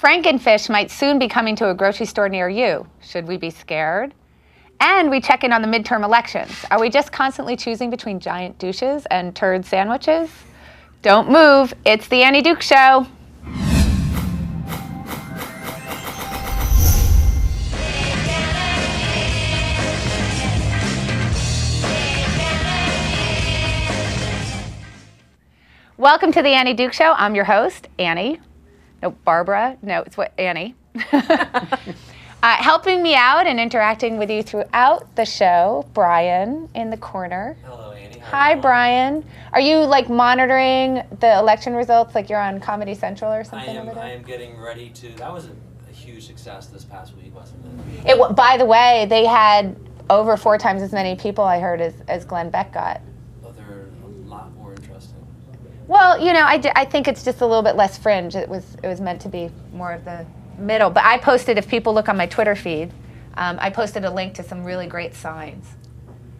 Frankenfish might soon be coming to a grocery store near you. Should we be scared? And we check in on the midterm elections. Are we just constantly choosing between giant douches and turd sandwiches? Don't move. It's the Annie Duke Show. Welcome to the Annie Duke Show. I'm your host, Annie. No, Barbara. No, it's Annie. Helping me out and interacting with you throughout the show, Brian in the corner. Hello, Annie. Hi, Brian. Are you like monitoring the election results like you're on Comedy Central or something over there? I am getting ready to. That was a huge success this past week, wasn't it? By the way, they had over 4 times as many people, I heard, as Glenn Beck got. Oh, they're a lot more interesting. Well, you know, I think it's just a little bit less fringe. It was meant to be more of the middle. But I posted, if people look on my Twitter feed, I posted a link to some really great signs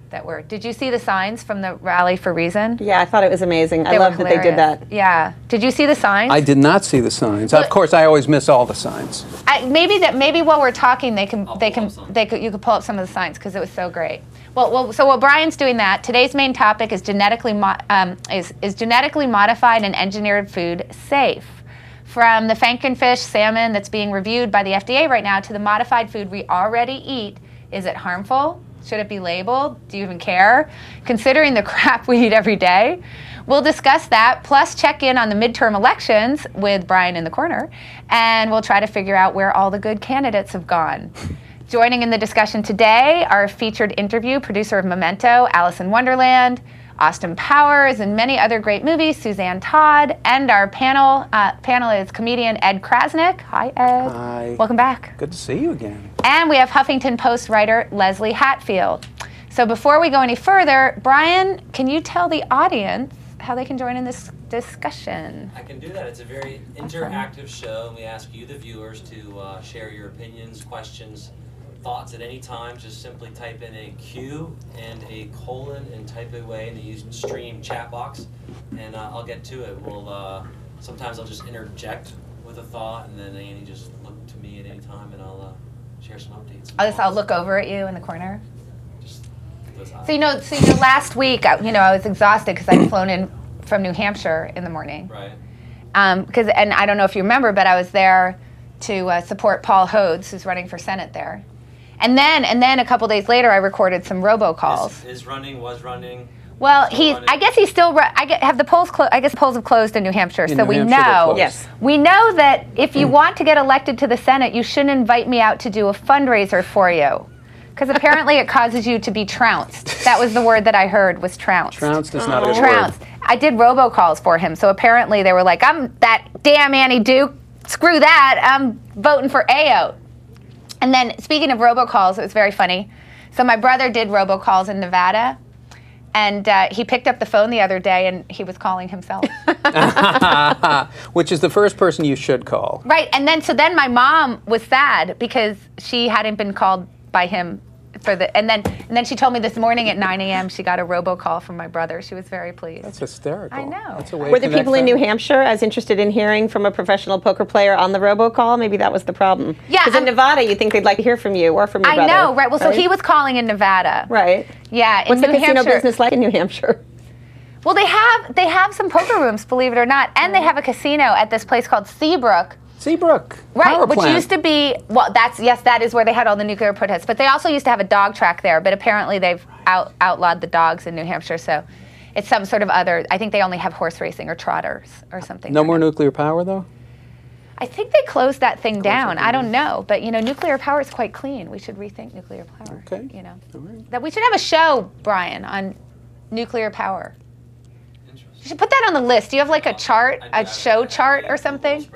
that were. Did you see the signs from the Rally for Reason? Yeah, I thought it was amazing. I love that they did that. Yeah. Did you see the signs? I did not see the signs. Of course, I always miss all the signs. Maybe while we're talking, you could pull up some of the signs because it was so great. Well, so while Brian's doing that, today's main topic is genetically modified and engineered food safe? From the Frankenfish salmon that's being reviewed by the FDA right now to the modified food we already eat, is it harmful? Should it be labeled? Do you even care? Considering the crap we eat every day? We'll discuss that, plus check in on the midterm elections with Brian in the corner, and we'll try to figure out where all the good candidates have gone. Joining in the discussion today, our featured interview, producer of Memento, Alice in Wonderland, Austin Powers, and many other great movies, Suzanne Todd, and our panel is comedian Ed Crasnick. Hi, Ed. Hi. Welcome back. Good to see you again. And we have Huffington Post writer Leslie Hatfield. So before we go any further, Brian, can you tell the audience how they can join in this discussion? I can do that. It's a very interactive show, and we ask you, the viewers, to share your opinions, questions, thoughts at any time. Just simply type in a Q and a colon and type it away in the stream chat box, and I'll get to it. Sometimes I'll just interject with a thought, and then Annie just look to me at any time, and I'll share some updates. I'll look over at you in the corner. Just So last week, I was exhausted because I'd flown in from New Hampshire in the morning. Right. And I don't know if you remember, but I was there to support Paul Hodes, who's running for Senate there. And then a couple days later, I recorded some robocalls. Was running. Well, I guess he's still. Have the polls closed? I guess the polls have closed in New Hampshire, so we know. Yes. We know that if you want to get elected to the Senate, you shouldn't invite me out to do a fundraiser for you, because apparently it causes you to be trounced. That was the word that I heard, was trounced. Trounced is not a good trounced. word. I did robocalls for him, so apparently they were like, "I'm that damn Annie Duke. Screw that. I'm voting for AO." And then, speaking of robocalls, it was very funny. So my brother did robocalls in Nevada, and he picked up the phone the other day, and he was calling himself. Which is the first person you should call. Right, and then my mom was sad because she hadn't been called by him and then she told me this morning at 9 a.m. she got a robocall from my brother. She was very pleased. That's hysterical. I know. That's a way Were to the people in New Hampshire as interested in hearing from a professional poker player on the robocall? Maybe that was the problem. Yeah. Because in Nevada, you think they'd like to hear from you or from your I brother. know, right? Well, so he was calling in Nevada. Right. Yeah, in What's New the casino Hampshire. business like in New Hampshire? Well, they have some poker rooms, believe it or not, and they have a casino at this place called Seabrook. Seabrook. Right, Power which plant. used to be, that is where they had all the nuclear protests. But they also used to have a dog track there, but apparently they've outlawed the dogs in New Hampshire, so it's some sort of other, I think they only have horse racing or trotters or something. No more nuclear power, though? I think they closed that thing down. I don't know, but nuclear power is quite clean. We should rethink nuclear power. Okay. All right. That we should have a show, Brian, on nuclear power. Interesting. You should put that on the list. Do you have like a chart, a show chart or something?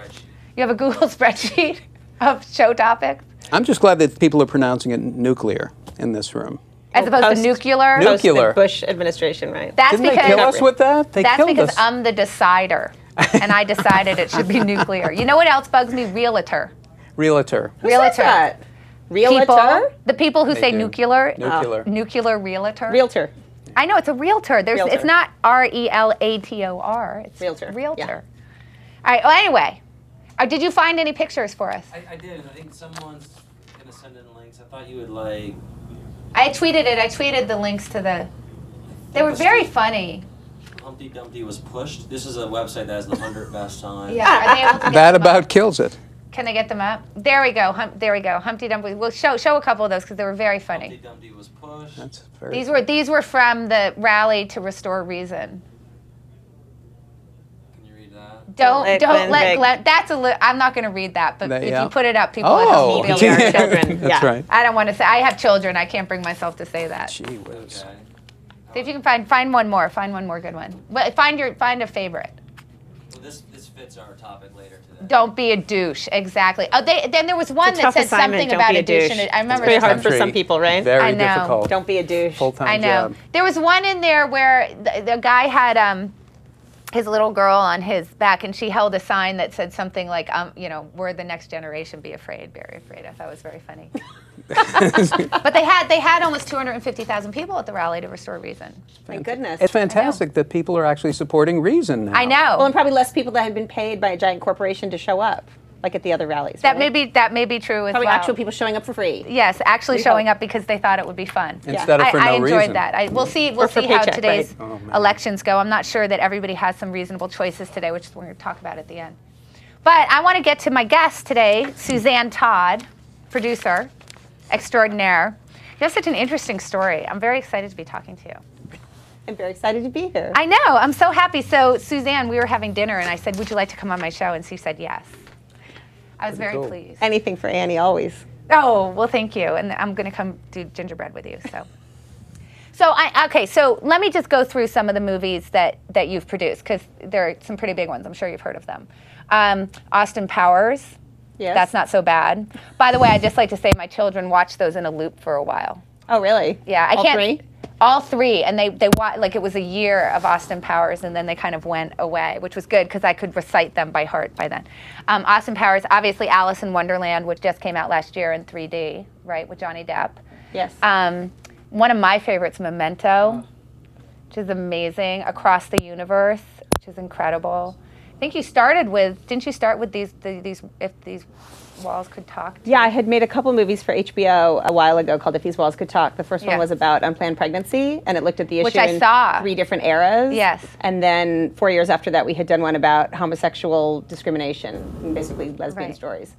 You have a Google spreadsheet of show topics? I'm just glad that people are pronouncing it nuclear in this room. As opposed to nuclear? Nuclear. Post the Bush administration, right? That's Didn't because they kill us with that? They that's killed because us. I'm the decider, and I decided it should be nuclear. You know what else bugs me? Realtor. Realtor. Who says that? Realtor? People, the people who They say do. nuclear. Nuclear. Nuclear realtor. Realtor. I know, it's a realtor. Realtor. It's not RELATOR. It's Realtor. Realtor. Yeah. All right, well, anyway. Did you find any pictures for us? I did. I think someone's gonna send in links. I thought you would like. I tweeted it. I tweeted the links to the. They were very funny. Humpty Dumpty was pushed. This is a website that has the 100 best times. Yeah, are they able to get That them about up? kills it. Can they get them up? There we go. There we go. Humpty Dumpty. We'll show a couple of those because they were very funny. Humpty Dumpty was pushed. That's very. These were from the rally to restore reason. Can you read that? Don't let let Glenn Glenn. That's I'm not going to read that, but if Yeah. you put it up, people Oh, at home will be able to our read it. children. That's Yeah. right. I don't want to say. I have children. I can't bring myself to say that. Gee whiz. Okay. See if you can find one more. Find one more good one. Well, find a favorite. Well, this fits our topic later today. Don't be a douche. Exactly. Oh, then there was one It's a that tough said assignment, something don't about be a a douche. douche. And I remember It's pretty there was hard for Country. some people, right? Very I know. difficult. Don't be a douche. Full-time I know. job. There was one in there where the guy had his little girl on his back, and she held a sign that said something like, we're the next generation, be afraid, very afraid. I thought it was very funny. But they had almost 250,000 people at the rally to restore reason. Thank goodness. It's fantastic that people are actually supporting reason now. I know. Well, and probably less people that had been paid by a giant corporation to show up, like at the other rallies. that right? may be true as Probably well. actual people showing up for free. Yes, actually We showing hope. up because they thought it would be fun. Instead of for I no enjoyed reason. that. We'll see Or for how paycheck, today's right? Oh, man. elections go. I'm not sure that everybody has some reasonable choices today, which we're going to talk about at the end. But I want to get to my guest today, Suzanne Todd, producer extraordinaire. You have such an interesting story. I'm very excited to be talking to you. I'm very excited to be here. I know. I'm so happy. So, Suzanne, we were having dinner, and I said, would you like to come on my show? And she said yes. I was very cool. pleased. Anything for Annie, always. Oh, well, thank you. And I'm going to come do gingerbread with you. So let me just go through some of the movies that you've produced, because there are some pretty big ones. I'm sure you've heard of them. Austin Powers. Yes. That's not so bad. By the way, I'd just like to say my children watched those in a loop for a while. Oh, really? Yeah, I All can't. three? All three, and they like it was a year of Austin Powers, and then they kind of went away, which was good because I could recite them by heart by then. Austin Powers, obviously Alice in Wonderland, which just came out last year in 3D, right, with Johnny Depp. Yes. One of my favorites, Memento, which is amazing. Across the Universe, which is incredible. I think you started with, didn't you start with these If These Walls Could Talk? Yeah, I had made a couple movies for HBO a while ago called If These Walls Could Talk. The first Yeah. one was about unplanned pregnancy, and it looked at the issue Which I in saw. 3 different eras. Yes. And then 4 years after that, we had done one about homosexual discrimination, and basically lesbian Right. stories.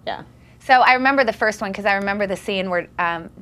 Yeah. So I remember the first one because I remember the scene where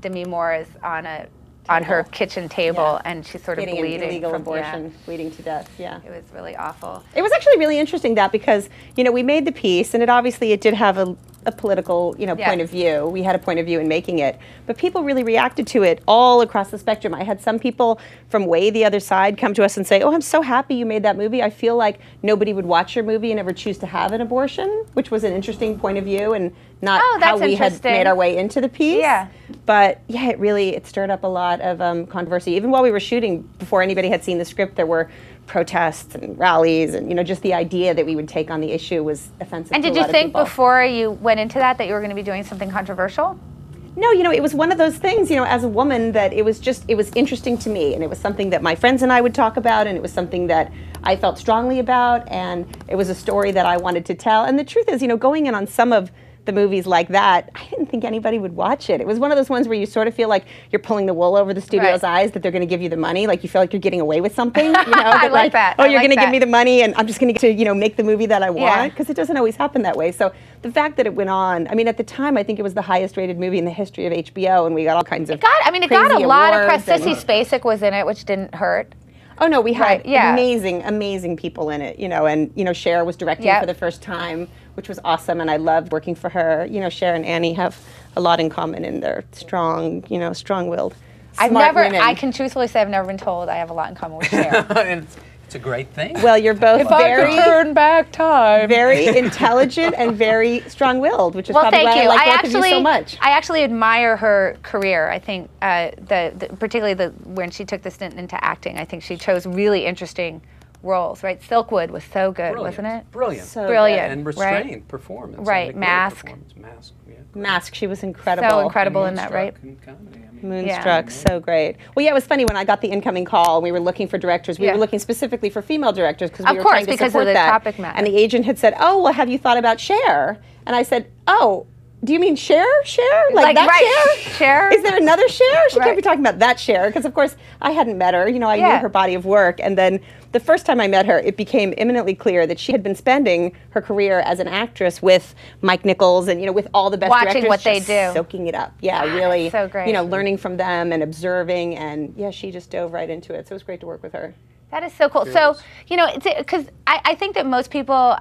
Demi Moore is on her kitchen table Yeah. and she's sort of Getting bleeding an illegal from abortion, bleeding to death. Yeah. Yeah, it was really awful. It was actually really interesting that because, we made the piece and it did have a political, Yeah. point of view. We had a point of view in making it, but people really reacted to it all across the spectrum. I had some people from way the other side come to us and say, "Oh, I'm so happy you made that movie. I feel like nobody would watch your movie and ever choose to have an abortion," which was an interesting point of view and not Oh, how that's we had interesting. made our way into the piece. Yeah. But yeah, it stirred up a lot of controversy. Even while we were shooting, before anybody had seen the script, there were protests and rallies, and just the idea that we would take on the issue was offensive. And to did a you lot of think people. before you went into that you were going to be doing something controversial? No, it was one of those things, as a woman that it was interesting to me, and it was something that my friends and I would talk about, and it was something that I felt strongly about, and it was a story that I wanted to tell. And the truth is, going in on some of the movies like that, I didn't think anybody would watch it. It was one of those ones where you sort of feel like you're pulling the wool over the studio's Right. eyes, that they're going to give you the money, like you feel like you're getting away with something. I like that. Oh, I you're like going to that. give me the money, and I'm just going to get to make the movie that I Yeah. want, because it doesn't always happen that way. So the fact that it went on, at the time, I think it was the highest rated movie in the history of HBO, and we got all kinds of It got crazy a lot of awards press. and- Sissy Spacek was in it, which didn't hurt. Oh no, we had Right, yeah. amazing people in it, and Cher was directing Yep. for the first time, which was awesome, and I loved working for her. Cher and Annie have a lot in common, and they're strong, strong-willed, smart women. I can truthfully say I've never been told I have a lot in common with Cher. And it's a great thing. Well, you're both very, back time. very intelligent and very strong-willed, which is Well, probably thank why you. I like both of you so much. I actually admire her career. I think particularly when she took the stint into acting, I think she chose really interesting roles, right? Silkwood was so good, Brilliant. wasn't it? Brilliant. So Brilliant. And right? restrained performance. Right, And a great Mask. performance. Mask. Yeah. Mask, she was incredible. So incredible in that, Moonstruck right? and comedy, I mean. Moonstruck, so great. Well, yeah, it was funny when I got the incoming call and we were looking for directors. We Yeah. were looking specifically for female directors because Of we were course, trying to because of support the that. topic matter. And the agent had said, "Oh, well, have you thought about Cher?" And I said, "Oh, do you mean Cher? Cher? Like that right. Cher? Cher? Is there another Cher? She Right. can't be talking about that Cher." Because of course I hadn't met her. You know, I Yeah. knew her body of work, and then the first time I met her, it became eminently clear that she had been spending her career as an actress with Mike Nichols and, you know, with all the best Watching directors, what they just do. soaking it up. Yeah, Ah, really. so great. You know, learning from them and observing, and yeah, she just dove right into it. So it was great to work with her. That is so cool. So, you know, because I think that most people,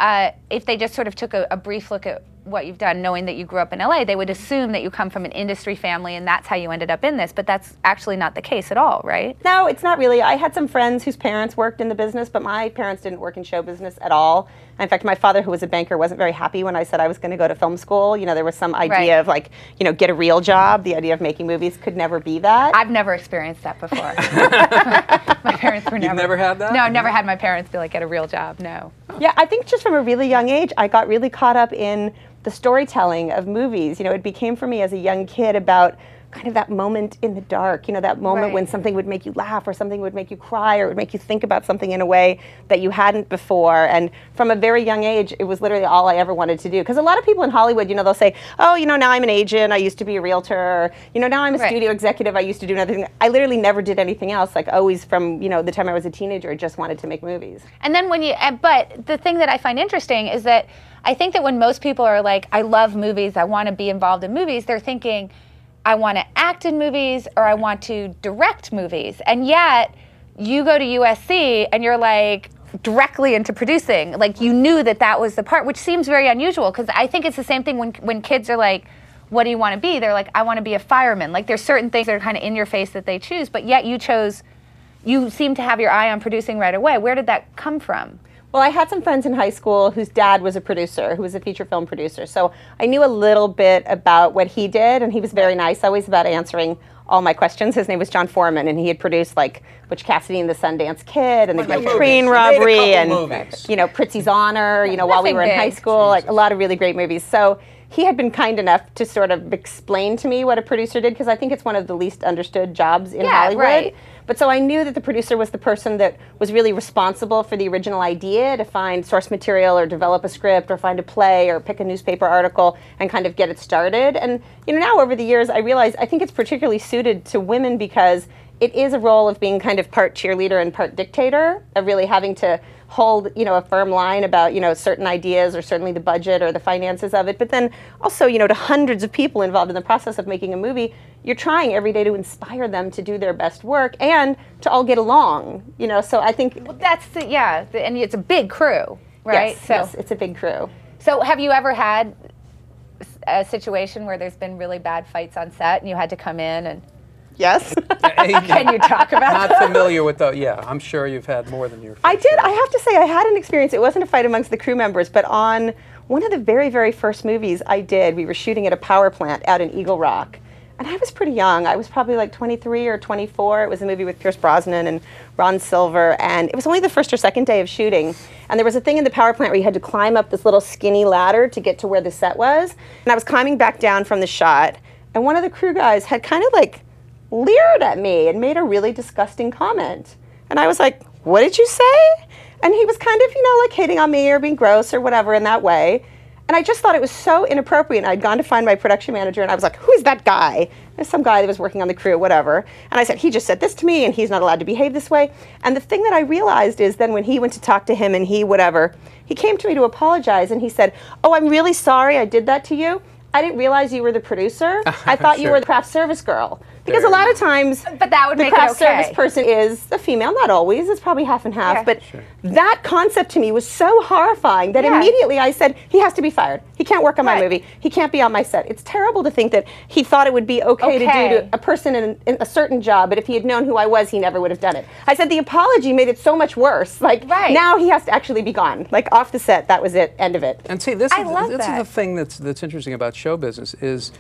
if they just sort of took a brief look at what you've done, knowing that you grew up in LA, they would assume that you come from an industry family and that's how you ended up in this. But that's actually not the case at all, right? No, it's not really. I had some friends whose parents worked in the business, but my parents didn't work in show business at all. In fact, my father, who was a banker, wasn't very happy when I said I was going to go to film school. You know, there was some idea Right. of like, you know, get a real job. The idea of making movies could never be that. I've never experienced that before. My parents were never. You've never had that? No, I've never had my parents be like, get a real job. No. Yeah, I think just from a really young age, I got really caught up in the storytelling of movies. You know, it became for me as a young kid about kind of that moment in the dark, you know, that moment Right. when something would make you laugh or something would make you cry or it would make you think about something in a way that you hadn't before. And from a very young age, it was literally all I ever wanted to do. Because a lot of people in Hollywood, you know, they'll say, oh, you know, now I'm an agent, I used to be a realtor, or, you know, now I'm a Right. studio executive, I used to do another thing. I literally never did anything else. Like always from, you know, the time I was a teenager, I just wanted to make movies. And then but the thing that I find interesting is that I think that when most people are like, I love movies, I want to be involved in movies, they're thinking, I want to act in movies or I want to direct movies. And yet, you go to USC and you're like directly into producing. Like you knew that that was the part, which seems very unusual because I think it's the same thing when kids are like, what do you want to be? They're like, I want to be a fireman. Like there's certain things that are kind of in your face that they choose, but yet you seem to have your eye on producing right away. Where did that come from? Well, I had some friends in high school whose dad was a producer, who was a feature film producer. So I knew a little bit about what he did, and he was very nice, always about answering all my questions. His name was John Foreman, and he had produced like Butch Cassidy and the Sundance Kid, and the What Great movies? Train He made a Robbery, couple and movies. you know, Pritzi's Honor. You know, while we Nothing were in high big. school, like a lot of really great movies. So he had been kind enough to sort of explain to me what a producer did, because I think it's one of the least understood jobs in Hollywood. Right. But so I knew that the producer was the person that was really responsible for the original idea, to find source material or develop a script or find a play or pick a newspaper article and kind of get it started. And you know, now over the years I realize I think it's particularly suited to women because it is a role of being kind of part cheerleader and part dictator, of really having to hold, you know, a firm line about, you know, certain ideas or certainly the budget or the finances of it. But then also, you know, to hundreds of people involved in the process of making a movie, you're trying every day to inspire them to do their best work and to all get along, you know. So I think That's and it's a big crew, right? yes, it's a big crew. So have you ever had a situation where there's been really bad fights on set and you had to come in and Yes. can you talk about Not familiar with the, yeah, I'm sure you've had more than your fair I did. share. I have to say, I had an experience. It wasn't a fight amongst the crew members, but on one of the very, very first movies I did, we were shooting at a power plant out in Eagle Rock. And I was pretty young. I was probably like 23 or 24. It was a movie with Pierce Brosnan and Ron Silver. And it was only the first or second day of shooting. And there was a thing in the power plant where you had to climb up this little skinny ladder to get to where the set was. And I was climbing back down from the shot. And one of the crew guys had kind of like leered at me and made a really disgusting comment. And I was like, what did you say? And he was kind of, you know, like hating on me or being gross or whatever in that way. And I just thought it was so inappropriate. And I'd gone to find my production manager and I was like, who is that guy? There's some guy that was working on the crew, whatever. And I said, he just said this to me and he's not allowed to behave this way. And the thing that I realized is then when he went to talk to him and he came to me to apologize and he said, oh, I'm really sorry I did that to you. I didn't realize you were the producer. I thought you Sure. were the craft service girl. Because There a lot you of times But that would the make it craft service okay. person is a female, not always, it's probably half and half. Yeah. But that concept to me was so horrifying that Yeah. immediately I said, he has to be fired. He can't work on my Right. movie. He can't be on my set. It's terrible to think that he thought it would be okay to do Okay. to a person in a certain job, but if he had known who I was, he never would have done it. I said the apology made it so much worse. Like Right. now he has to actually be gone. Like off the set, that was it, end of it. And see, this I is love this that. is the thing that's interesting about show business is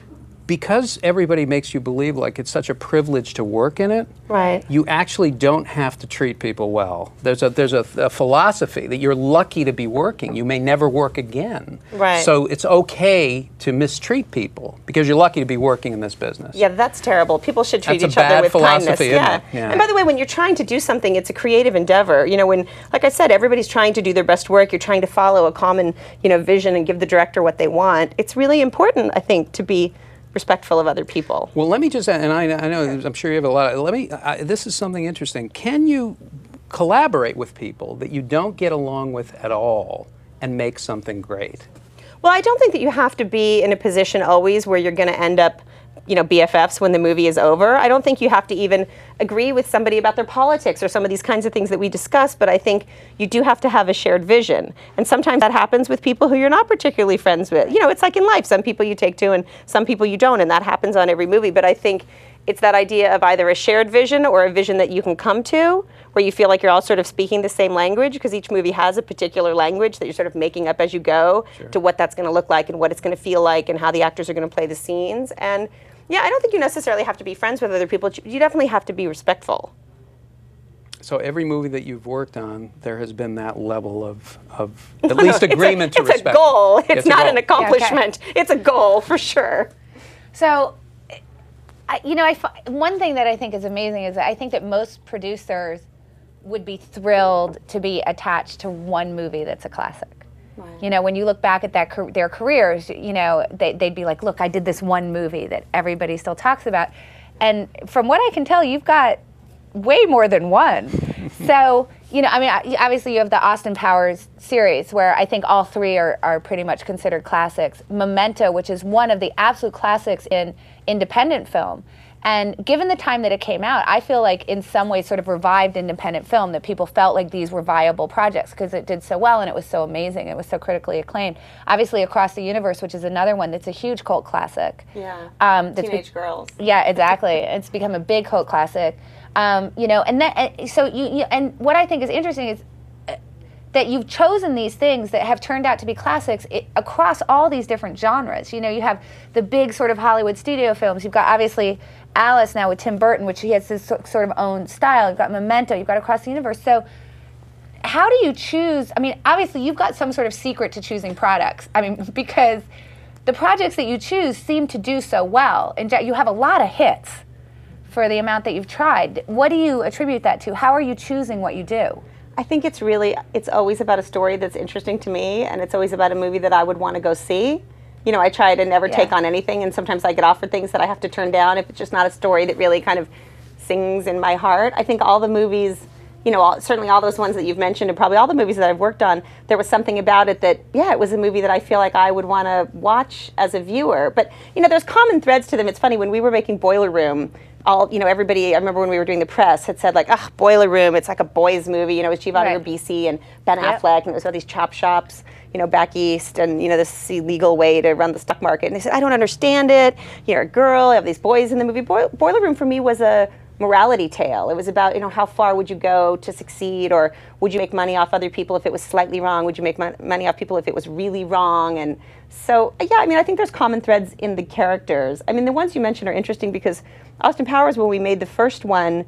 because everybody makes you believe like it's such a privilege to work in it, Right. you actually don't have to treat people well. There's a philosophy that you're lucky to be working. You may never work again. Right. So it's okay to mistreat people because you're lucky to be working in this business. Yeah, that's terrible. People should treat That's a each other bad with philosophy, kindness. isn't Yeah. it? Yeah. And by the way, when you're trying to do something, it's a creative endeavor. You know, when, like I said, everybody's trying to do their best work. You're trying to follow a common, vision and give the director what they want. It's really important, I think, to be respectful of other people. Well, let me just, and I know, I'm sure you have a lot of, this is something interesting. Can you collaborate with people that you don't get along with at all and make something great? Well, I don't think that you have to be in a position always where you're going to end up, BFFs when the movie is over. I don't think you have to even agree with somebody about their politics or some of these kinds of things that we discuss, but I think you do have to have a shared vision. And sometimes that happens with people who you're not particularly friends with. It's like in life, some people you take to and some people you don't, and that happens on every movie. But I think it's that idea of either a shared vision or a vision that you can come to, where you feel like you're all sort of speaking the same language, because each movie has a particular language that you're sort of making up as you go to what that's going to look like and what it's going to feel like and how the actors are going to play the scenes. And yeah, I don't think you necessarily have to be friends with other people. You definitely have to be respectful. So every movie that you've worked on, there has been that level of at least agreement to respect. It's a goal. It's not a goal. an accomplishment. Yeah, okay. It's a goal for sure. So, one thing that I think is amazing is that I think that most producers would be thrilled to be attached to one movie that's a classic. Right. When you look back at their careers, they'd be like, look, I did this one movie that everybody still talks about. And from what I can tell, you've got way more than one. So, obviously you have the Austin Powers series where I think all three are pretty much considered classics. Memento, which is one of the absolute classics in independent film. And given the time that it came out, I feel like in some ways sort of revived independent film, that people felt like these were viable projects because it did so well and it was so amazing. It was so critically acclaimed. Obviously, Across the Universe, which is another one that's a huge cult classic. Yeah. Teenage girls. Yeah, exactly. It's become a big cult classic. And what I think is interesting is that you've chosen these things that have turned out to be classics across all these different genres. You have the big sort of Hollywood studio films. You've got obviously Alice now with Tim Burton, which he has this sort of own style. You've got Memento. You've got Across the Universe. So how do you choose? Obviously you've got some sort of secret to choosing products. Because the projects that you choose seem to do so well. And you have a lot of hits for the amount that you've tried. What do you attribute that to? How are you choosing what you do? I think it's always about a story that's interesting to me, and it's always about a movie that I would want to go see. I try to never take on anything, and sometimes I get offered things that I have to turn down if it's just not a story that really kind of sings in my heart. I think all the movies, certainly all those ones that you've mentioned, and probably all the movies that I've worked on, there was something about it that, it was a movie that I feel like I would want to watch as a viewer. But, there's common threads to them. It's funny, when we were making Boiler Room, everybody, I remember when we were doing the press, had said like, Boiler Room, it's like a boys movie, it was Giovanni Ribisi and Ben Affleck, and it was all these chop shops, back east, and, this illegal way to run the stock market. And they said, I don't understand it. You're a girl, you have these boys in the movie. Boiler Room for me was a morality tale. It was about, how far would you go to succeed, or would you make money off other people if it was slightly wrong? Would you make money off people if it was really wrong? And so, I think there's common threads in the characters. The ones you mentioned are interesting because Austin Powers, when we made the first one,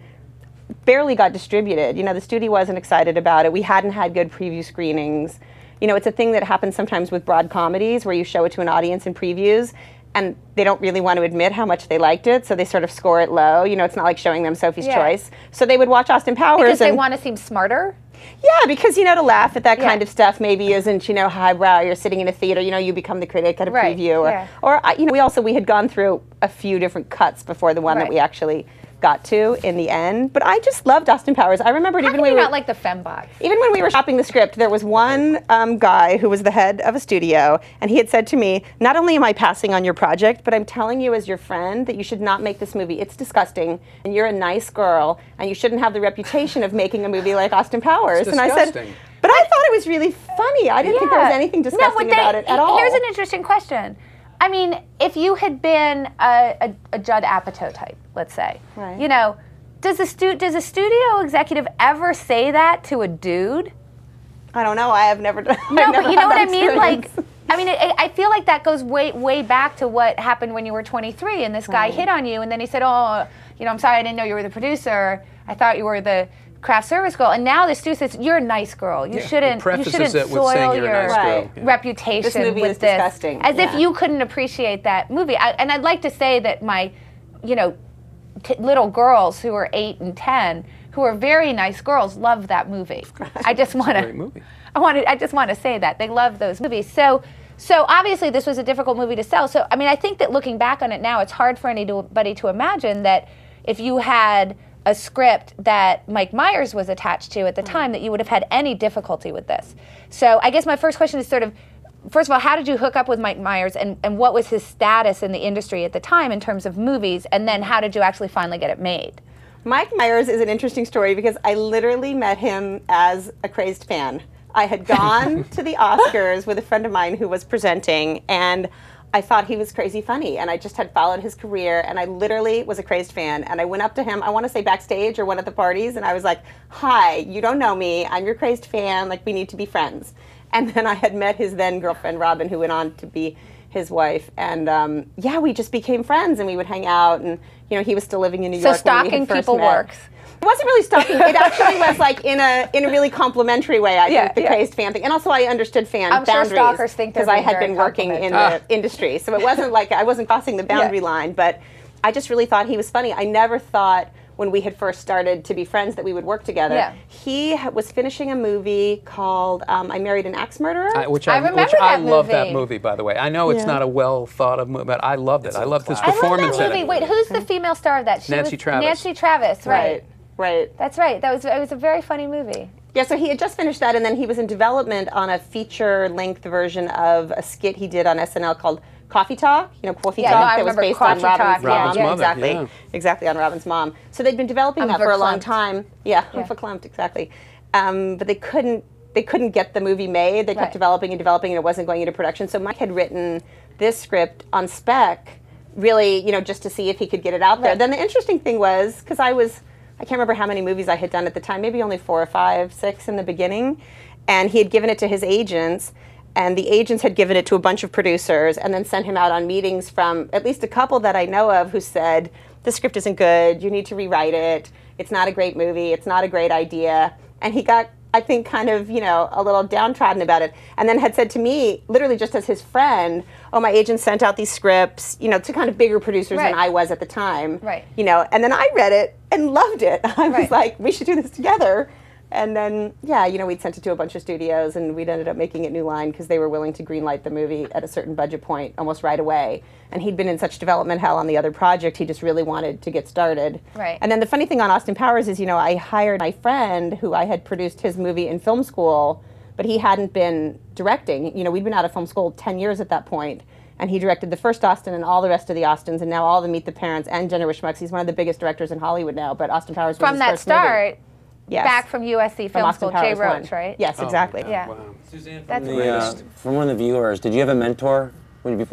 barely got distributed. The studio wasn't excited about it. We hadn't had good preview screenings. It's a thing that happens sometimes with broad comedies where you show it to an audience in previews and they don't really want to admit how much they liked it, so they sort of score it low. It's not like showing them Sophie's Choice. So they would watch Austin Powers. Because they want to seem smarter? Yeah, because, to laugh at that kind of stuff maybe isn't, highbrow. You're sitting in a theater, you become the critic at a preview. Or we had gone through a few different cuts before the one that we actually got to in the end. But I just loved Austin Powers. I remembered even when we were not like the fembot. Even when we were shopping the script, there was one guy who was the head of a studio, and he had said to me, not only am I passing on your project, but I'm telling you as your friend that you should not make this movie. It's disgusting, and you're a nice girl, and you shouldn't have the reputation of making a movie like Austin Powers. It's and I said, but I thought it was really funny. I didn't think there was anything disgusting about it at all. Here's an interesting question. If you had been a Judd Apatow type, let's say, does a studio executive ever say that to a dude? I don't know. I have never done. No, but you know what I mean? Like, I mean, I feel like that goes way back to what happened when you were 23 and this guy hit on you, and then he said, "Oh, I'm sorry, I didn't know you were the producer. I thought you were the craft service girl." And now the studio says, "You're a nice girl. You shouldn't soil your reputation this movie with is this." disgusting. As if you couldn't appreciate that movie. And I'd like to say that my, little girls who are 8 and 10, who are very nice girls, love that movie. I just want to. Great movie. I just want to say that they love those movies. So obviously this was a difficult movie to sell. So I mean, I think that looking back on it now, it's hard for anybody to imagine that if you had a script that Mike Myers was attached to at the time, that you would have had any difficulty with this. So I guess my first question is sort of, first of all, how did you hook up with Mike Myers, and what was his status in the industry at the time in terms of movies, and then how did you actually finally get it made? Mike Myers is an interesting story because I literally met him as a crazed fan. I had gone to the Oscars with a friend of mine who was presenting, and I thought he was crazy funny, and I just had followed his career, and I literally was a crazed fan, and I went up to him, I want to say backstage or one of the parties, and I was like, "Hi, you don't know me, I'm your crazed fan, like we need to be friends." And then I had met his then girlfriend, Robin, who went on to be his wife, and we just became friends, and we would hang out, and he was still living in New York. So stalking people works. It wasn't really stalking. It actually was like in a really complimentary way. I think the crazed fan thing, and also I understood fan boundaries sure stalkers think because I had been working in the industry, so it wasn't like I wasn't crossing the boundary line. But I just really thought he was funny. I never thought when we had first started to be friends that we would work together. Yeah. He was finishing a movie called I Married an Axe Murderer. I love that movie, by the way. I know it's not a well thought of movie, but I loved it. I loved his performance I love that movie. in it. Wait, who's the female star of that? Nancy Travis. Nancy Travis, right. Right. That's right. It was a very funny movie. Yeah, so he had just finished that, and then he was in development on a feature-length version of a skit he did on SNL called Coffee Talk. Coffee Talk. I that was remember based Coffee on Talk. Robin's mom. Mother, Exactly. Exactly, on Robin's mom. So they'd been developing that for a long time. Yeah, verklempt, exactly. But they couldn't get the movie made. They kept developing, and it wasn't going into production. So Mike had written this script on spec, really, just to see if he could get it out there. Then the interesting thing was, because I can't remember how many movies I had done at the time, maybe only 4 or 5, 6 in the beginning, and he had given it to his agents, and the agents had given it to a bunch of producers and then sent him out on meetings from at least a couple that I know of who said, "The script isn't good, you need to rewrite it, it's not a great movie, it's not a great idea." And he got, I think, kind of, a little downtrodden about it, and then had said to me, literally just as his friend, "Oh, my agent sent out these scripts, to kind of bigger producers than I was at the time." Right. And then I read it and loved it. I was like, "We should do this together." And then, we'd sent it to a bunch of studios, and we'd ended up making it New Line because they were willing to greenlight the movie at a certain budget point almost right away. And he'd been in such development hell on the other project, he just really wanted to get started. Right. And then the funny thing on Austin Powers is, I hired my friend who I had produced his movie in film school, but he hadn't been directing. We'd been out of film school 10 years at that point. And he directed the first Austin and all the rest of the Austins, and now all the Meet the Parents and Jennifer Schmucks. He's one of the biggest directors in Hollywood now, but Austin Powers was his first movie. Yes. Back from USC Film School, Jay Roach, right? Yes, exactly. Yeah. Wow. Suzanne, That's from one of the viewers, did you have a mentor when you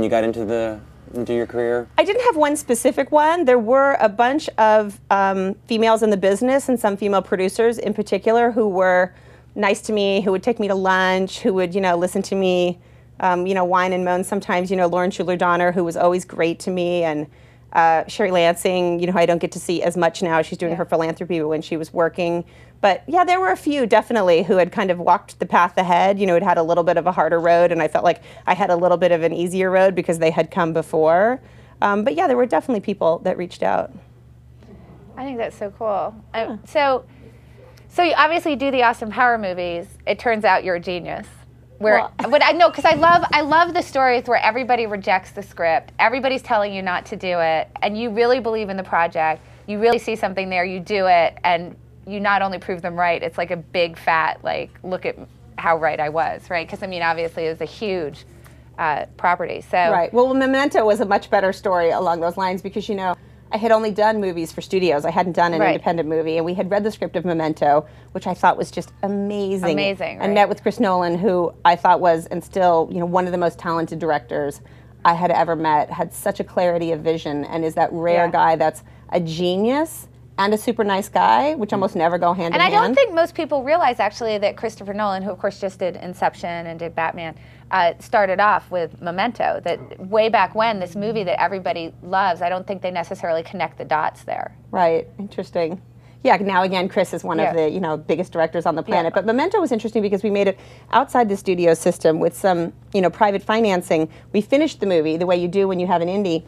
got into your career? I didn't have one specific one. There were a bunch of females in the business, and some female producers in particular, who were nice to me, who would take me to lunch, who would listen to me, whine and moan sometimes. Lauren Schuler Donner, who was always great to me, and Sherry Lansing, who I don't get to see as much now. She's doing her philanthropy, but when she was working. But yeah, there were a few definitely who had kind of walked the path ahead, had a little bit of a harder road, and I felt like I had a little bit of an easier road because they had come before. But yeah, there were definitely people that reached out. I think that's so cool. So you obviously do the Austin Power movies. It turns out you're a genius. But I know, because I love the stories where everybody rejects the script, everybody's telling you not to do it, and you really believe in the project, you really see something there, you do it, and you not only prove them right, it's like a big fat, look at how right I was, right? Because, obviously it was a huge property, so. Right, well, Memento was a much better story along those lines because, I had only done movies for studios. I hadn't done an independent movie, and we had read the script of Memento, which I thought was just amazing. Amazing, and met with Chris Nolan, who I thought was, and still, one of the most talented directors I had ever met, had such a clarity of vision, and is that rare guy that's a genius and a super nice guy, which almost never go hand in hand. And I don't think most people realize, actually, that Christopher Nolan, who of course just did Inception and did Batman, started off with Memento. That way back when, this movie that everybody loves, I don't think they necessarily connect the dots there. Right. Interesting. Yeah, now again, Chris is one of the biggest directors on the planet. But Memento was interesting because we made it outside the studio system with some private financing. We finished the movie the way you do when you have an indie.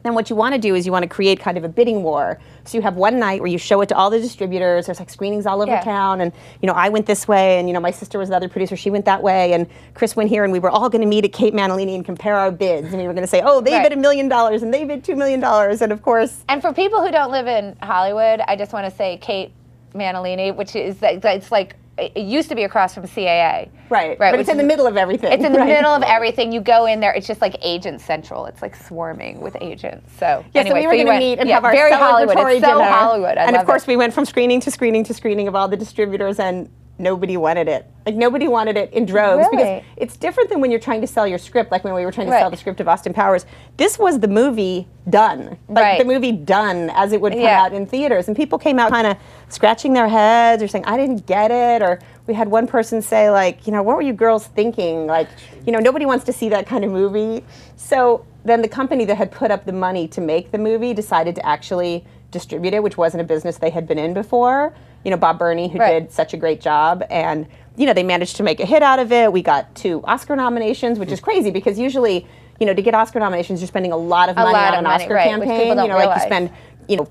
Then what you want to do is you want to create kind of a bidding war. So you have one night where you show it to all the distributors. There's like screenings all over town, and I went this way, and my sister was the other producer. She went that way, and Chris went here, and we were all going to meet at Kate Manalini and compare our bids, and we were going to say, oh, they bid $1 million, and they bid $2 million, and of course. And for people who don't live in Hollywood, I just want to say Kate Manalini, which is it's like. It used to be across from CAA. Right. But it's in the middle of everything. It's in the middle of everything. You go in there, it's just like Agent Central. It's like swarming with agents. So anyway, so we were going to meet and have our very celebratory Hollywood. It's so dinner. Hollywood. And of course, we went from screening to screening to screening of all the distributors, and nobody wanted it. Like, nobody wanted it in droves. Really? Because it's different than when you're trying to sell your script, like when we were trying to sell the script of Austin Powers. This was the movie done. Like, the movie done as it would come out in theaters. And people came out kind of scratching their heads or saying, I didn't get it. Or we had one person say, like, what were you girls thinking? Like, nobody wants to see that kind of movie. So then the company that had put up the money to make the movie decided to actually distribute it, which wasn't a business they had been in before. Bob Burney, who did such a great job. And, they managed to make a hit out of it. We got 2 Oscar nominations, which is crazy because usually, to get Oscar nominations, you're spending a lot of money on an Oscar campaign. Like you spend,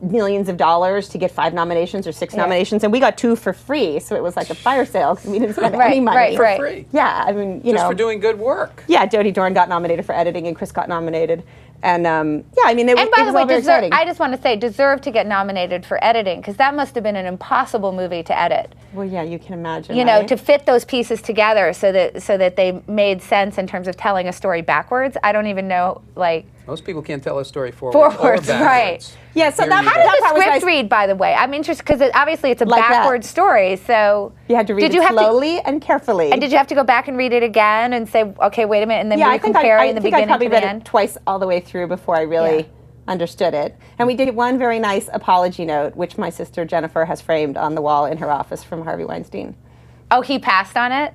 millions of dollars to get 5 nominations or 6 nominations. And we got 2 for free. So it was like a fire sale because we didn't spend any money. For free. Yeah, I mean, just for doing good work. Yeah, Jodie Dorn got nominated for editing and Chris got nominated. And I mean, it and by was the way, all very exciting. I just want to say, deserved to get nominated for editing because that must have been an impossible movie to edit. Well, yeah, you can imagine. To fit those pieces together so that they made sense in terms of telling a story backwards. I don't even know, like. Most people can't tell a story forwards or backwards. Right. Yeah, so how did the script read, by the way? I'm interested because obviously it's a backward story, so you had to read it slowly and carefully. And did you have to go back and read it again and say, okay, wait a minute, and then compare in the beginning to the end? I probably read it twice all the way through before I really understood it. And we did one very nice apology note, which my sister Jennifer has framed on the wall in her office from Harvey Weinstein. Oh, he passed on it?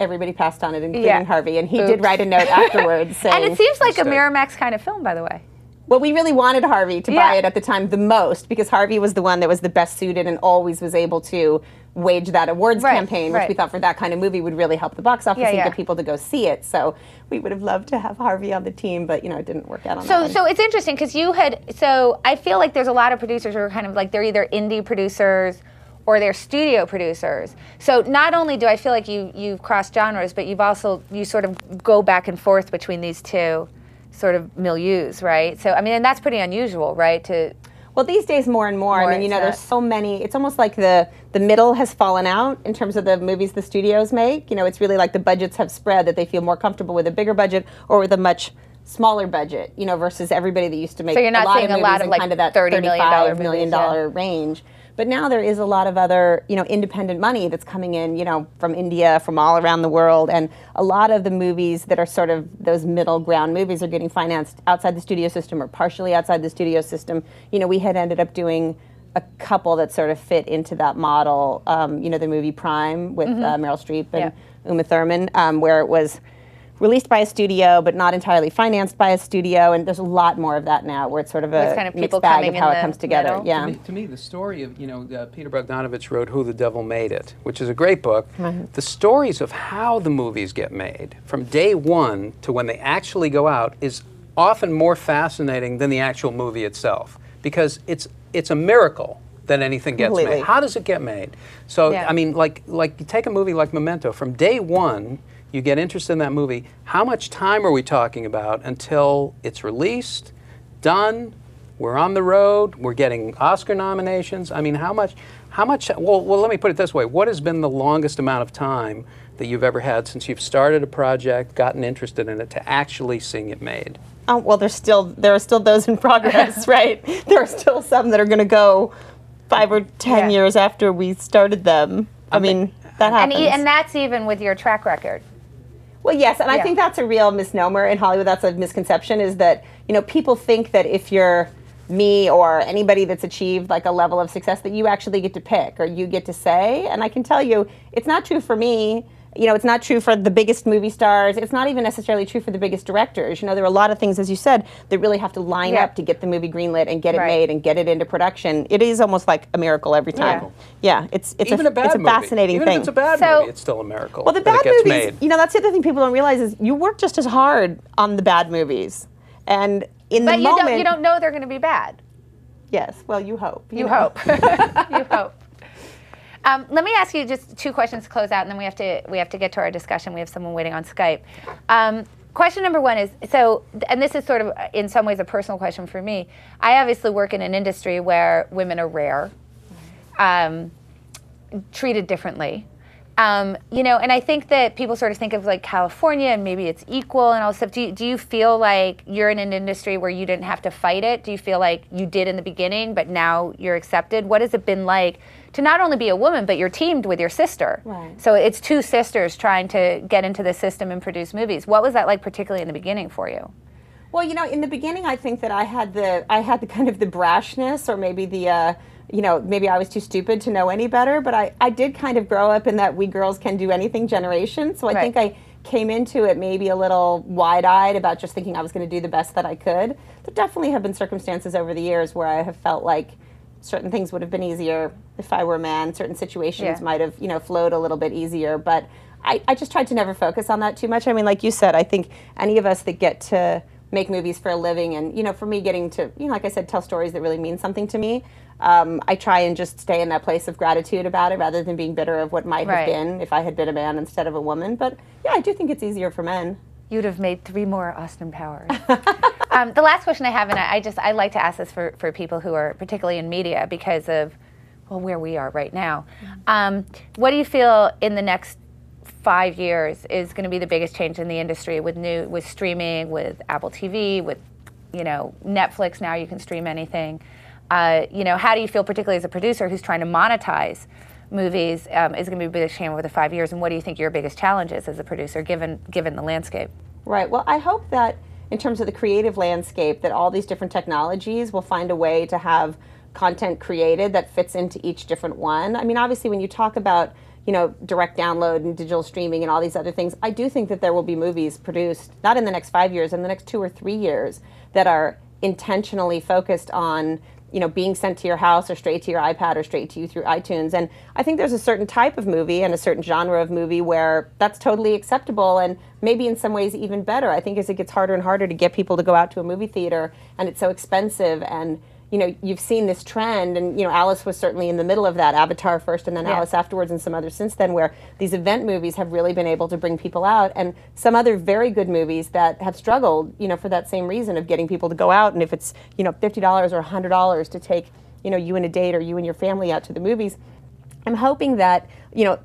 Everybody passed on it, including Harvey, and he did write a note afterwards saying... And it seems like a Miramax kind of film, by the way. Well, we really wanted Harvey to buy it at the time the most because Harvey was the one that was the best suited and always was able to wage that awards campaign, which we thought for that kind of movie would really help the box office and get people to go see it. So we would have loved to have Harvey on the team, but it didn't work out on that one. So it's interesting because I feel like there's a lot of producers who are kind of like they're either indie producers or they're studio producers. So not only do I feel like you've crossed genres, but you sort of go back and forth between these two sort of milieus, right? So I mean, and that's pretty unusual, right? Well, these days more and more. I mean, there's so many. It's almost like the middle has fallen out in terms of the movies the studios make. It's really like the budgets have spread that they feel more comfortable with a bigger budget or with a much smaller budget, versus everybody that used to make so you're not a lot seeing of movies a lot of in like kind of that $35 million range. But now there is a lot of other, independent money that's coming in, from India, from all around the world. And a lot of the movies that are sort of those middle ground movies are getting financed outside the studio system or partially outside the studio system. We had ended up doing a couple that sort of fit into that model. The movie Prime with Meryl Streep and Uma Thurman, where it was released by a studio, but not entirely financed by a studio, and there's a lot more of that now, where it's sort of a kind of mixed bag of how it comes together. Middle. Yeah. To me, the story of Peter Bogdanovich wrote "Who the Devil Made It," which is a great book. Right. The stories of how the movies get made, from day one to when they actually go out, is often more fascinating than the actual movie itself, because it's a miracle that anything gets made. How does it get made? So I mean, like you take a movie like Memento. From day one, you get interested in that movie. How much time are we talking about until it's released, done, we're on the road, we're getting Oscar nominations? I mean, how much, well, let me put it this way. What has been the longest amount of time that you've ever had since you've started a project, gotten interested in it, to actually seeing it made? Oh, well, there are still those in progress, right? There are still some that are going to go 5 or 10 years after we started them. I mean, that happens. And that's even with your track record. Well, yes, and I think that's a real misnomer in Hollywood. That's a misconception, is that, people think that if you're me or anybody that's achieved like a level of success that you actually get to pick or you get to say. And I can tell you, it's not true for me. it's not true for the biggest movie stars. It's not even necessarily true for the biggest directors. There are a lot of things, as you said, that really have to line up to get the movie greenlit and get it made and get it into production. It is almost like a miracle every time. Yeah, it's a fascinating Even thing. if it's a bad movie, it's still a miracle. Well, the bad that it gets movies, made. that's the other thing people don't realize is you work just as hard on the bad movies. And in the moment... But you don't know they're going to be bad. Yes, well, you hope. You hope. You hope. Let me ask you just 2 questions to close out, and then we have to get to our discussion. We have someone waiting on Skype. Question number 1 is, and this is sort of in some ways a personal question for me. I obviously work in an industry where women are rare, treated differently. And I think that people sort of think of like California and maybe it's equal and all stuff. Do you feel like you're in an industry where you didn't have to fight it? Do you feel like you did in the beginning, but now you're accepted? What has it been like to not only be a woman, but you're teamed with your sister? Right. So it's 2 sisters trying to get into the system and produce movies. What was that like, particularly in the beginning for you? Well, in the beginning, I think that I had the kind of the brashness, or maybe the maybe I was too stupid to know any better, but I did kind of grow up in that we girls can do anything generation. So I think I came into it maybe a little wide-eyed about just thinking I was going to do the best that I could. There definitely have been circumstances over the years where I have felt like certain things would have been easier if I were a man. Certain situations might have, flowed a little bit easier. But I just tried to never focus on that too much. I mean, like you said, I think any of us that get to make movies for a living and, for me getting to, like I said, tell stories that really mean something to me, I try and just stay in that place of gratitude about it rather than being bitter of what might have been if I had been a man instead of a woman. But yeah, I do think it's easier for men. You'd have made 3 more Austin Powers. The last question I have, and I like to ask this for people who are particularly in media because of, where we are right now. What do you feel in the next 5 years is going to be the biggest change in the industry with streaming, with Apple TV, with Netflix? Now you can stream anything. How do you feel, particularly as a producer who's trying to monetize movies, is going to be the biggest change over the 5 years? And what do you think your biggest challenge is as a producer, given the landscape? Right. Well, I hope that in terms of the creative landscape, that all these different technologies will find a way to have content created that fits into each different one. I mean, obviously, when you talk about direct download and digital streaming and all these other things, I do think that there will be movies produced, not in the next 5 years, in the next 2 or 3 years, that are intentionally focused on being sent to your house or straight to your iPad or straight to you through iTunes. And I think there's a certain type of movie and a certain genre of movie where that's totally acceptable and maybe in some ways even better. I think as it gets harder and harder to get people to go out to a movie theater and it's so expensive and you've seen this trend, and Alice was certainly in the middle of that, Avatar first and then Alice afterwards and some others since then, where these event movies have really been able to bring people out, and some other very good movies that have struggled, for that same reason of getting people to go out, and if it's, $50 or $100 to take, you and a date or you and your family out to the movies. I'm hoping that,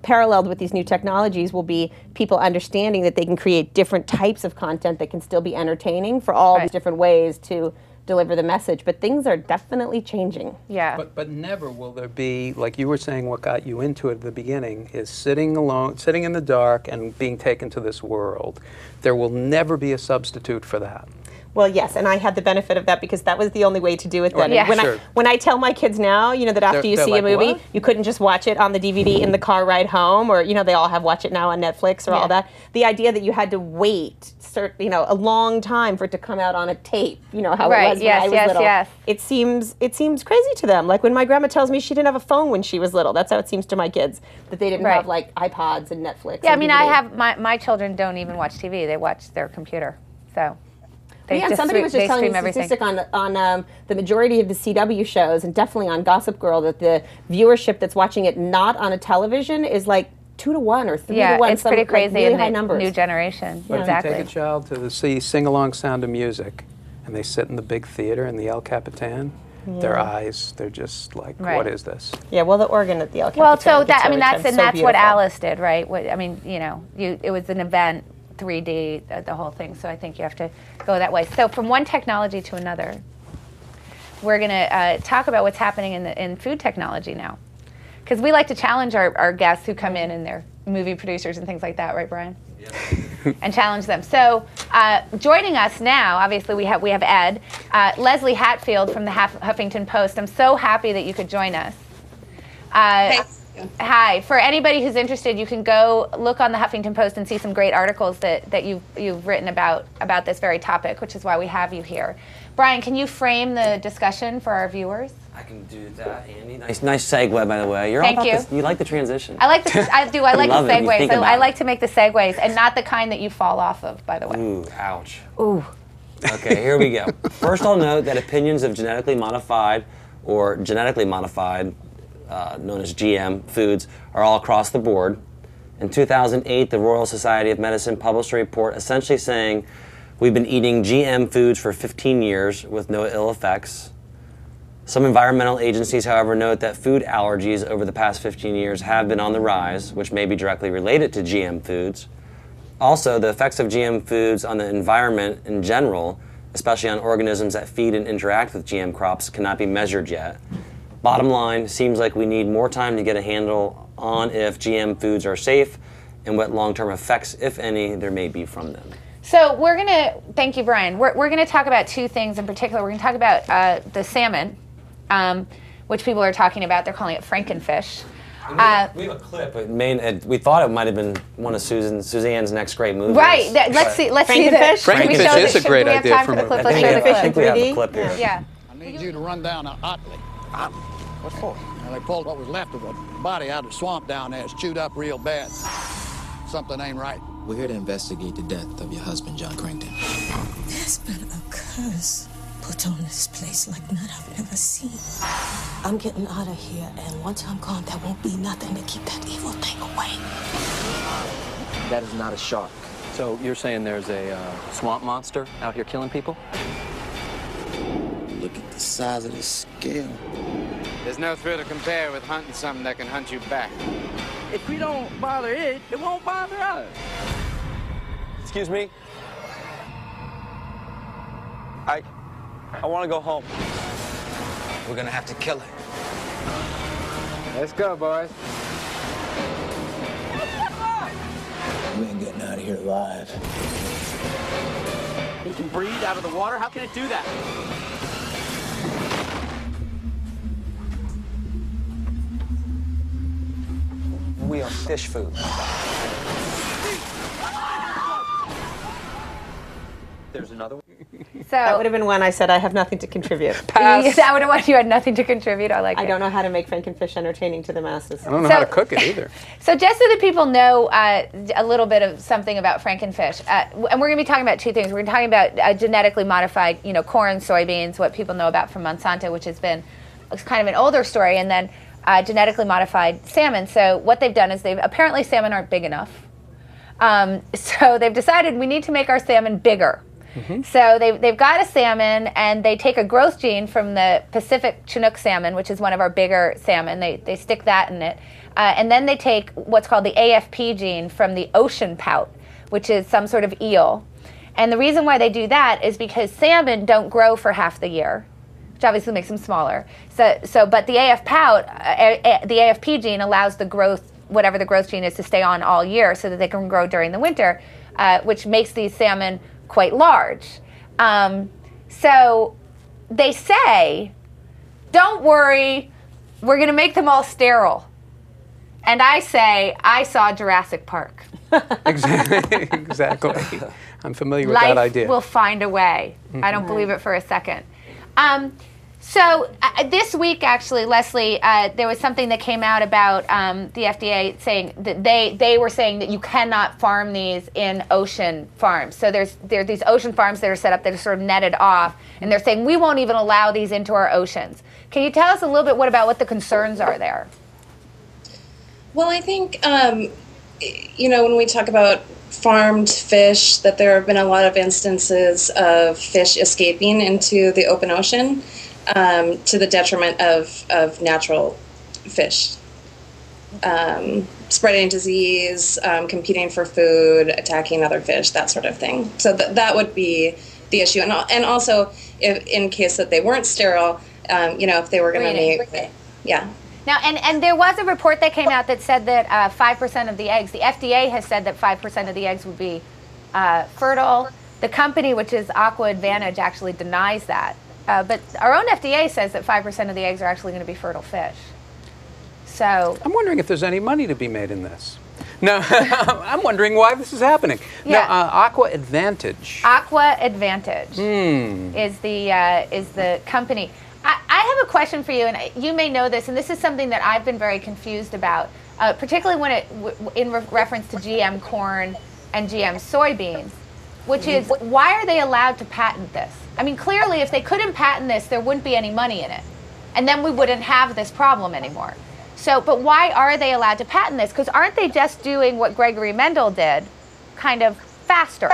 paralleled with these new technologies will be people understanding that they can create different types of content that can still be entertaining for all these different ways to deliver the message, but things are definitely changing. Yeah. But never will there be, like you were saying, what got you into it at the beginning is sitting alone, sitting in the dark and being taken to this world. There will never be a substitute for that. Well, yes, and I had the benefit of that because that was the only way to do it then. Yeah. When I tell my kids now, that after you see like, a movie, what? you couldn't just watch it on the DVD in the car ride home, or they all have watch it now on Netflix or all that. The idea that you had to wait, a long time for it to come out on a tape, how it was when I was little. Yes. It seems crazy to them. Like when my grandma tells me she didn't have a phone when she was little, that's how it seems to my kids, that they didn't have like iPods and Netflix. Yeah, and I mean, DVD. I have my children don't even watch TV; they watch their computer. So. Somebody was just telling me a statistic on the majority of the CW shows, and definitely on Gossip Girl, that the viewership that's watching it not on a television is like 2 to 1 or 3 to 1. Yeah, it's pretty crazy really in high the numbers. new generation. But Exactly. if you take a child to see sing-along Sound of Music, and they sit in the big theater in the El Capitan, their eyes, they're just like, what is this? Yeah, well, the organ at the El Capitan. Well, so gets that's every time. that's So what beautiful. Alice did, right? It was an event. 3D, the whole thing. So I think you have to go that way. So from one technology to another, we're going to talk about what's happening in food technology now. Because we like to challenge our guests who come in and they're movie producers and things like that, right, Brian? Yeah. And challenge them. So joining us now, obviously we have Ed, Leslie Hatfield from the Huffington Post. I'm so happy that you could join us. Hi. For anybody who's interested, you can go look on the Huffington Post and see some great articles that you've written about this very topic, which is why we have you here. Brian, can you frame the discussion for our viewers? I can do that, Andy. Nice segue, by the way. You're Thank all about you. This. You like the transition. I like the. I do. I like the love it. You segues. think about I it. like to make the segues, and not the kind that you fall off of. By the way. Ooh, ouch. Ooh. Okay, here we go. First, I'll note that opinions of genetically modified or genetically modified, known as GM foods, are all across the board. In 2008, the Royal Society of Medicine published a report essentially saying we've been eating GM foods for 15 years with no ill effects. Some environmental agencies, however, note that food allergies over the past 15 years have been on the rise, which may be directly related to GM foods. Also, the effects of GM foods on the environment in general, especially on organisms that feed and interact with GM crops, cannot be measured yet. Bottom line, seems like we need more time to get a handle on if GM foods are safe and what long-term effects, if any, there may be from them. So we're gonna thank you, Brian. We're gonna talk about two things in particular. We're gonna talk about the salmon, which people are talking about. They're calling it frankenfish. We have a clip. We thought it might have been one of Suzanne's next great movies. Right. Let's see. Let's see that. Frankenfish is a great idea. Time for the clip? Let's show the I clip. think we have the clip here. Yeah. I need you to run down to Otley. What for? Well, they pulled what was left of a body out of the swamp down there. It's chewed up real bad. Something ain't right. We're here to investigate the death of your husband, John Crankton. There's been a curse put on this place like none I've ever seen. I'm getting out of here, and once I'm gone, there won't be nothing to keep that evil thing away. That is not a shark. So you're saying there's a swamp monster out here killing people? Look at the size of the scale. There's no thrill to compare with hunting something that can hunt you back. If we don't bother it, it won't bother us. Excuse me? I want to go home. We're gonna have to kill it. Let's go, boys. We ain't getting out of here alive. It can breathe out of the water? How can it do that? We are fish food. There's another one. So That would have been one I said I have nothing to contribute. that would have one you had nothing to contribute. I like it. I don't know how to make frankenfish entertaining to the masses. I don't know how to cook it either. So just so that people know a little bit of something about frankenfish, and we're going to be talking about two things. We're going to be talking about genetically modified, corn, soybeans, what people know about from Monsanto, which has been kind of an older story, and then genetically modified salmon. So what they've done is apparently salmon aren't big enough. So they've decided we need to make our salmon bigger. Mm-hmm. So they've got a salmon, and they take a growth gene from the Pacific Chinook salmon, which is one of our bigger salmon. They stick that in it. And then they take what's called the AFP gene from the ocean pout, which is some sort of eel. And the reason why they do that is because salmon don't grow for half the year, which obviously makes them smaller. But the the AFP gene allows the growth, whatever the growth gene is, to stay on all year so that they can grow during the winter, which makes these salmon quite large. So they say, don't worry, we're going to make them all sterile. And I say, I saw Jurassic Park. Exactly. I'm familiar with that idea. Life will find a way. I don't believe it for a second. So this week, actually, Leslie, there was something that came out about the FDA saying that they were saying that you cannot farm these in ocean farms. So there are these ocean farms that are set up that are sort of netted off, and they're saying we won't even allow these into our oceans. Can you tell us a little bit about what the concerns are there? Well, I think, when we talk about farmed fish, that there have been a lot of instances of fish escaping into the open ocean. To the detriment of natural fish. Spreading disease, competing for food, attacking other fish, that sort of thing. So that would be the issue. And also, if in case that they weren't sterile, if they were going to make... Yeah. Now, and there was a report that came out that said that 5% of the eggs, the FDA has said that 5% of the eggs would be fertile. The company, which is Aqua Advantage, actually denies that. But our own FDA says that 5% of the eggs are actually going to be fertile fish. So I'm wondering if there's any money to be made in this. No, I'm wondering why this is happening. Yeah. No, Aqua Advantage. Aqua Advantage is the company. I have a question for you, and you may know this, and this is something that I've been very confused about, particularly when in reference to GM corn and GM soybeans, which is, why are they allowed to patent this? I mean, clearly, if they couldn't patent this, there wouldn't be any money in it, and then we wouldn't have this problem anymore. So, but why are they allowed to patent this? Because aren't they just doing what Gregory Mendel did, kind of faster?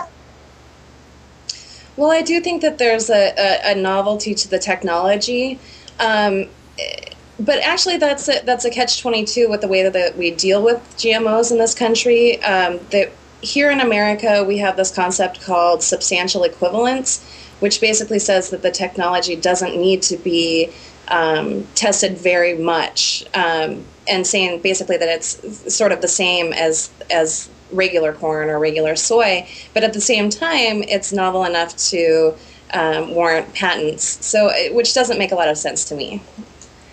Well, I do think that there's a novelty to the technology, but actually that's a catch-22 with the way that we deal with GMOs in this country. That here in America, we have this concept called substantial equivalence, which basically says that the technology doesn't need to be tested very much, and saying basically that it's sort of the same as regular corn or regular soy, but at the same time, it's novel enough to warrant patents. So, which doesn't make a lot of sense to me.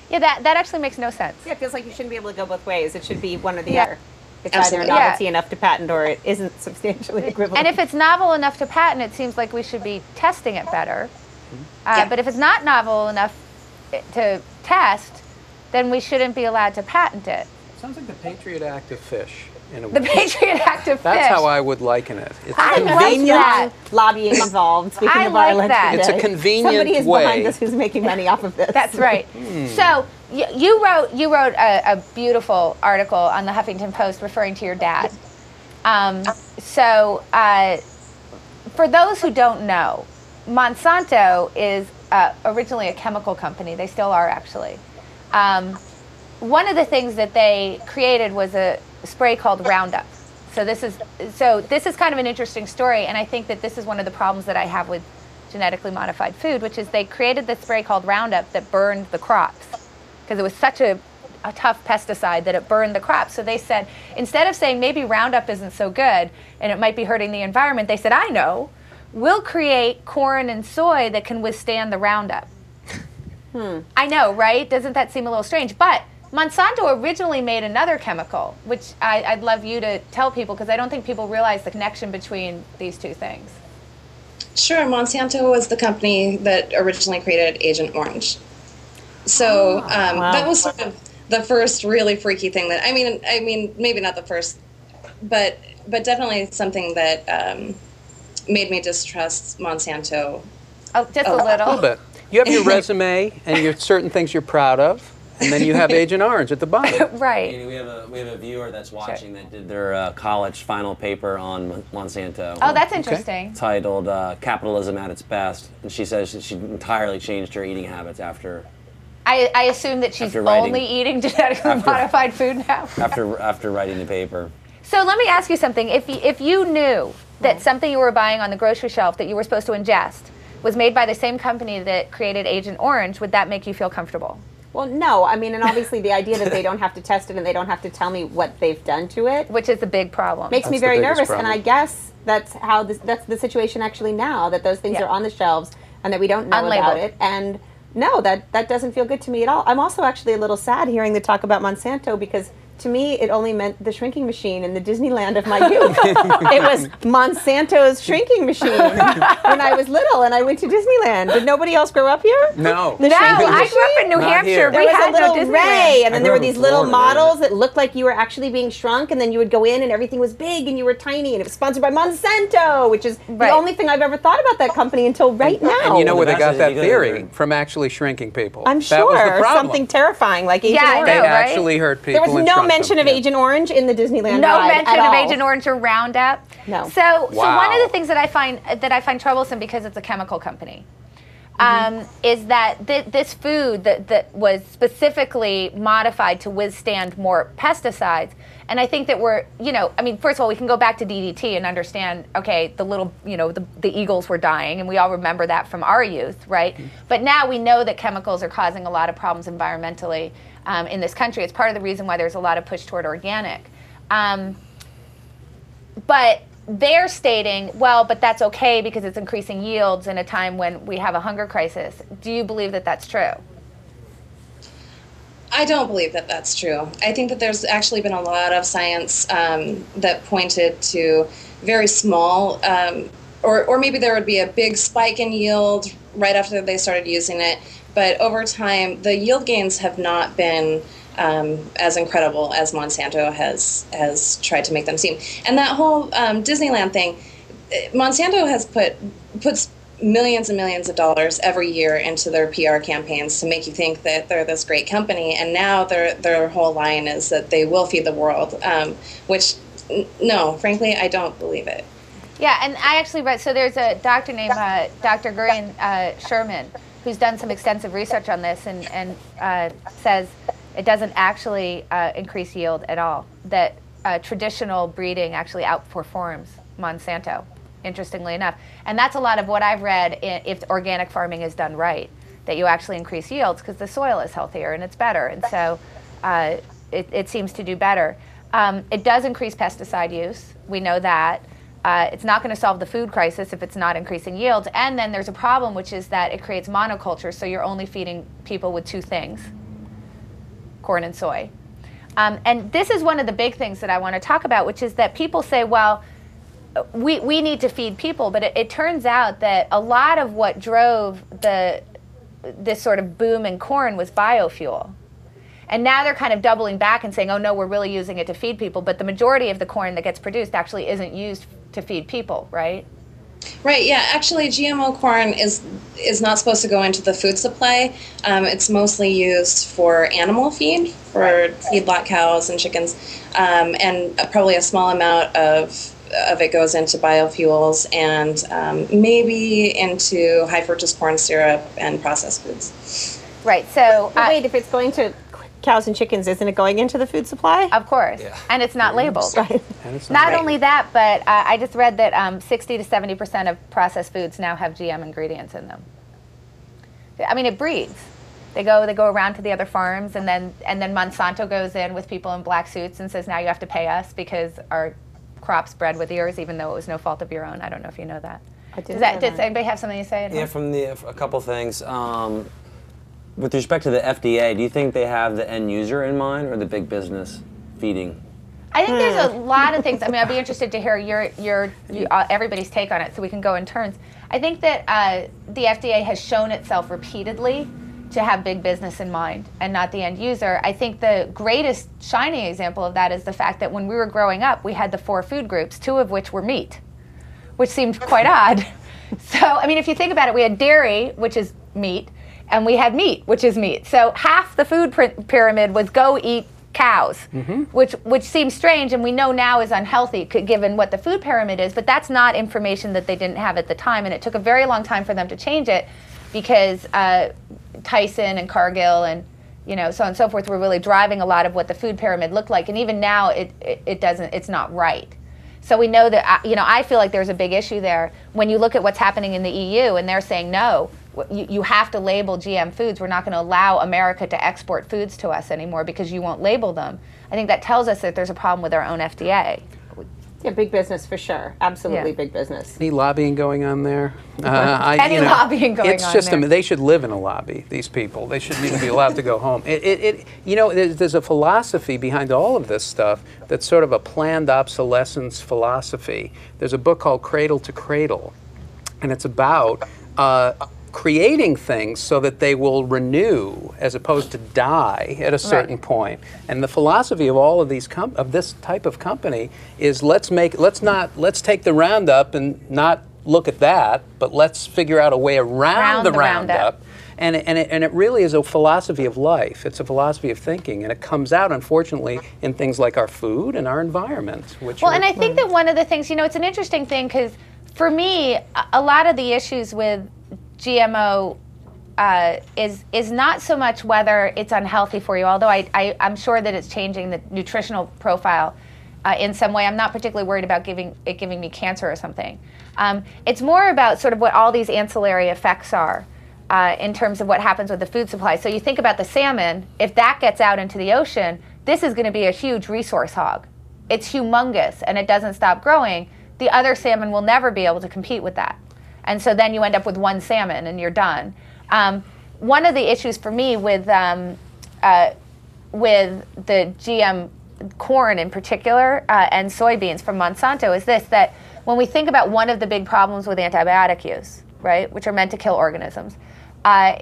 Yeah, that actually makes no sense. Yeah, it feels like you shouldn't be able to go both ways. It should be one or the Yeah. other. It's Absolutely. either novelty enough to patent or it isn't substantially equivalent. And if it's novel enough to patent, it seems like we should be testing it better. But if it's not novel enough to test, then we shouldn't be allowed to patent it. Sounds like the Patriot Act of fish. In a The way. Patriot Act of That's fish. how I would liken it. It's I like convenient. that. Lobbying involved. Speaking I of our like election that. day. It's a convenient Somebody is way. behind us who's making money off of this. That's right. So you wrote a beautiful article on the Huffington Post referring to your dad. For those who don't know, Monsanto is originally a chemical company. They still are, actually. One of the things that they created was a spray called Roundup. So this is kind of an interesting story, and I think that this is one of the problems that I have with genetically modified food, which is they created this spray called Roundup that burned the crops because it was such a tough pesticide that it burned the crops. So they said, instead of saying maybe Roundup isn't so good and it might be hurting the environment, they said, I know, we'll create corn and soy that can withstand the Roundup. I know, right? Doesn't that seem a little strange? But Monsanto originally made another chemical, which I'd love you to tell people, because I don't think people realize the connection between these two things. Sure, Monsanto was the company that originally created Agent Orange. So that was sort of the first really freaky thing that I mean maybe not the first, but definitely something that made me distrust Monsanto. Oh, just a little. A little bit. You have your resume and your certain things you're proud of, and then you have Agent Orange at the bottom. Right. We have a viewer that's watching that did their college final paper on Monsanto. Oh, that's interesting. Titled "Capitalism at Its Best," and she says that she entirely changed her eating habits after. I assume that she's only eating genetically modified food now. after writing the paper. So let me ask you something. If you knew that something you were buying on the grocery shelf that you were supposed to ingest was made by the same company that created Agent Orange, would that make you feel comfortable? Well, no. I mean, and obviously the idea that they don't have to test it and they don't have to tell me what they've done to it, which is the big problem, makes me very nervous. And I guess that's the situation actually now, that those things are on the shelves and that we don't know about it. And no, that doesn't feel good to me at all. I'm also actually a little sad hearing the talk about Monsanto, because to me, it only meant the shrinking machine in the Disneyland of my youth. It was Monsanto's shrinking machine when I was little and I went to Disneyland. Did nobody else grow up here? No. No, I grew up in New Hampshire. There We was had a little no Disneyland. ray, and then there were these little Florida, models that looked like you were actually being shrunk, and then you would go in and everything was big and you were tiny, and it was sponsored by Monsanto, which is the only thing I've ever thought about that company until right now. And you know where they got Well, that the theory? From actually shrinking people. I'm That was the sure problem. something terrifying like Agent Yeah, I Orange. know, They right? actually hurt people. There was and no shrunk mention them. of Agent Orange in the Disneyland No ride mention at of all. Agent Orange or Roundup. No. So Wow. one of the things that I find troublesome, because it's a chemical company, is that this food that was specifically modified to withstand more pesticides. And I think that first of all, we can go back to DDT and understand, okay, the eagles were dying, and we all remember that from our youth, right? But now we know that chemicals are causing a lot of problems environmentally in this country. It's part of the reason why there's a lot of push toward organic. But they're stating, well, but that's okay because it's increasing yields in a time when we have a hunger crisis. Do you believe that that's true? I don't believe that that's true. I think that there's actually been a lot of science that pointed to very small, or maybe there would be a big spike in yield right after they started using it. But over time, the yield gains have not been as incredible as Monsanto has tried to make them seem. And that whole Disneyland thing, Monsanto has puts millions and millions of dollars every year into their PR campaigns to make you think that they're this great company, and now their whole line is that they will feed the world, which, no, frankly, I don't believe it. Yeah, and I actually read, so there's a doctor named Dr. Gurian Sherman who's done some extensive research on this and says it doesn't actually increase yield at all, that traditional breeding actually outperforms Monsanto, interestingly enough. And that's a lot of what I've read if organic farming is done right, that you actually increase yields because the soil is healthier and it's better. And so it seems to do better. It does increase pesticide use. We know that. It's not going to solve the food crisis if it's not increasing yields. And then there's a problem, which is that it creates monoculture, so you're only feeding people with two things, corn and soy. And this is one of the big things that I want to talk about, which is that people say, well, we need to feed people, but it turns out that a lot of what drove this sort of boom in corn was biofuel. And now they're kind of doubling back and saying, oh no, we're really using it to feed people, but the majority of the corn that gets produced actually isn't used to feed people, right? Right, yeah, actually GMO corn is not supposed to go into the food supply. It's mostly used for animal feed, for feedlot cows and chickens, and probably a small amount of it goes into biofuels and maybe into high fructose corn syrup and processed foods. Right, so wait, if it's going to cows and chickens, isn't it going into the food supply? Of course, and it's not labeled. Right. Not only that, but I just read that 60 to 70% of processed foods now have GM ingredients in them. I mean, it breeds. They go around to the other farms, and then Monsanto goes in with people in black suits and says, now you have to pay us because our crops bred with yours, even though it was no fault of your own. I don't know if you know that. Does anybody have something to say? Yeah, from a couple things. With respect to the FDA, do you think they have the end user in mind or the big business feeding? I think there's a lot of things. I mean, I'd be interested to hear your everybody's take on it, so we can go in turns. I think that the FDA has shown itself repeatedly to have big business in mind and not the end user. I think the greatest shining example of that is the fact that when we were growing up, we had the 4 food groups, 2 of which were meat, which seemed quite odd. So, I mean, if you think about it, we had dairy, which is meat, and we had meat, which is meat. So half the food pyramid was go eat cows, which seems strange, and we know now is unhealthy given what the food pyramid is, but that's not information that they didn't have at the time, and it took a very long time for them to change it because Tyson and Cargill and so on and so forth were really driving a lot of what the food pyramid looked like, and even now it's not right. So we know that, I feel like there's a big issue there when you look at what's happening in the EU and they're saying, no, you have to label GM foods. We're not going to allow America to export foods to us anymore because you won't label them. I think that tells us that there's a problem with our own FDA. Yeah, big business for sure. Absolutely big business. Any lobbying going on there? Lobbying going it's on just there. They should live in a lobby, these people. They shouldn't even be allowed to go home. There's a philosophy behind all of this stuff that's sort of a planned obsolescence philosophy. There's a book called Cradle to Cradle, and it's about creating things so that they will renew as opposed to die at a certain point. And the philosophy of all of these of this type of company is let's take the Roundup and not look at that, but let's figure out a way around the Roundup. And it really is a philosophy of life. It's a philosophy of thinking, and it comes out, unfortunately, in things like our food and our environment. And I think that one of the things, it's an interesting thing because for me, a lot of the issues with GMO is not so much whether it's unhealthy for you, although I'm sure that it's changing the nutritional profile in some way. I'm not particularly worried about giving me cancer or something. It's more about sort of what all these ancillary effects are in terms of what happens with the food supply. So you think about the salmon, if that gets out into the ocean, this is going to be a huge resource hog. It's humongous and it doesn't stop growing. The other salmon will never be able to compete with that. And so then you end up with one salmon and you're done. One of the issues for me with with the GM corn in particular and soybeans from Monsanto is this, that when we think about one of the big problems with antibiotic use, right, which are meant to kill organisms,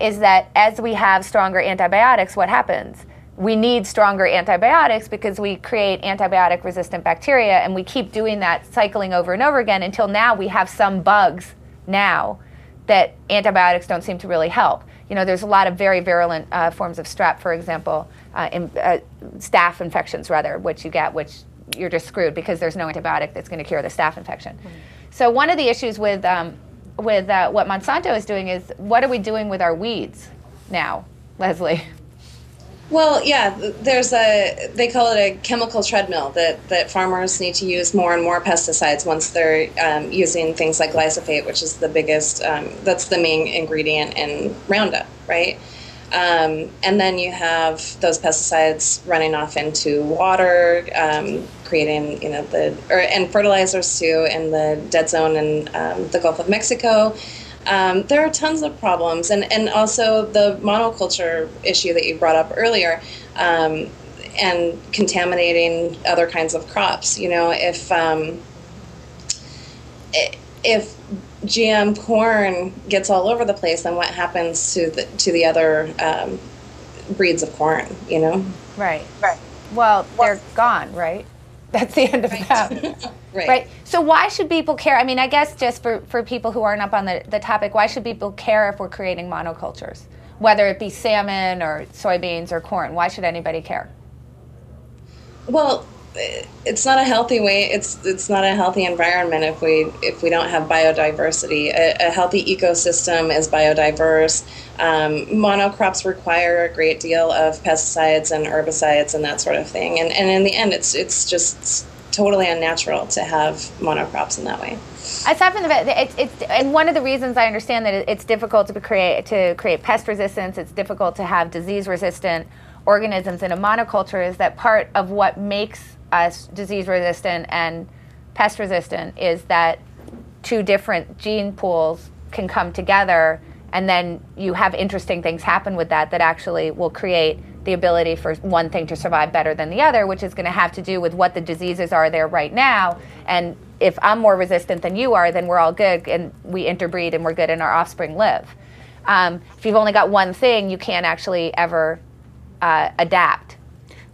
is that as we have stronger antibiotics, what happens? We need stronger antibiotics because we create antibiotic-resistant bacteria, and we keep doing that, cycling over and over again until now we have some bugs now that antibiotics don't seem to really help. You know, there's a lot of very virulent forms of strep, for example, staph infections rather, which you're just screwed because there's no antibiotic that's going to cure the staph infection. Mm-hmm. So one of the issues with what Monsanto is doing is, what are we doing with our weeds now, Leslie? Well, yeah, they call it a chemical treadmill, that farmers need to use more and more pesticides once they're using things like glyphosate, which is the biggest, that's the main ingredient in Roundup, right? And then you have those pesticides running off into water, creating, and fertilizers too in the dead zone in the Gulf of Mexico. There are tons of problems, and also the monoculture issue that you brought up earlier, and contaminating other kinds of crops. You know, if GM corn gets all over the place, then what happens to the other breeds of corn? You know, right. Well, they're gone, right? That's the end of that. Right. So why should people care? I mean, I guess just for people who aren't up on the topic, why should people care if we're creating monocultures? Whether it be salmon or soybeans or corn, why should anybody care? Well, it's not a healthy way. It's not a healthy environment if we don't have biodiversity. A healthy ecosystem is biodiverse. Monocrops require a great deal of pesticides and herbicides and that sort of thing. And in the end, it's just totally unnatural to have monocrops in that way. Aside from the fact, and one of the reasons I understand that it's difficult to create pest resistance, it's difficult to have disease-resistant organisms in a monoculture, is that part of what makes us disease-resistant and pest-resistant is that two different gene pools can come together, and then you have interesting things happen with that actually will create the ability for one thing to survive better than the other, which is going to have to do with what the diseases are there right now. And if I'm more resistant than you are, then we're all good, and we interbreed, and we're good, and our offspring live. If you've only got one thing, you can't actually ever adapt.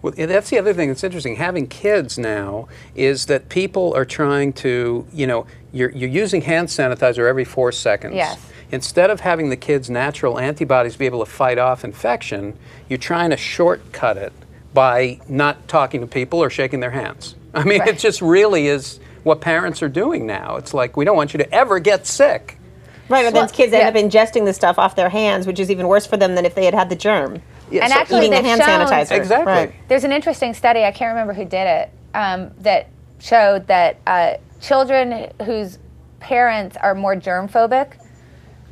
Well, that's the other thing that's interesting. Having kids now is that people are trying to, you're using hand sanitizer every 4 seconds. Yes. Instead of having the kids' natural antibodies be able to fight off infection, you're trying to shortcut it by not talking to people or shaking their hands. I mean, It just really is what parents are doing now. It's like, we don't want you to ever get sick. Right, but then kids end up ingesting the stuff off their hands, which is even worse for them than if they had the germ. Yeah, and so actually, eating the hand sanitizer. Exactly. Right. There's an interesting study, I can't remember who did it, that showed that children whose parents are more germ phobic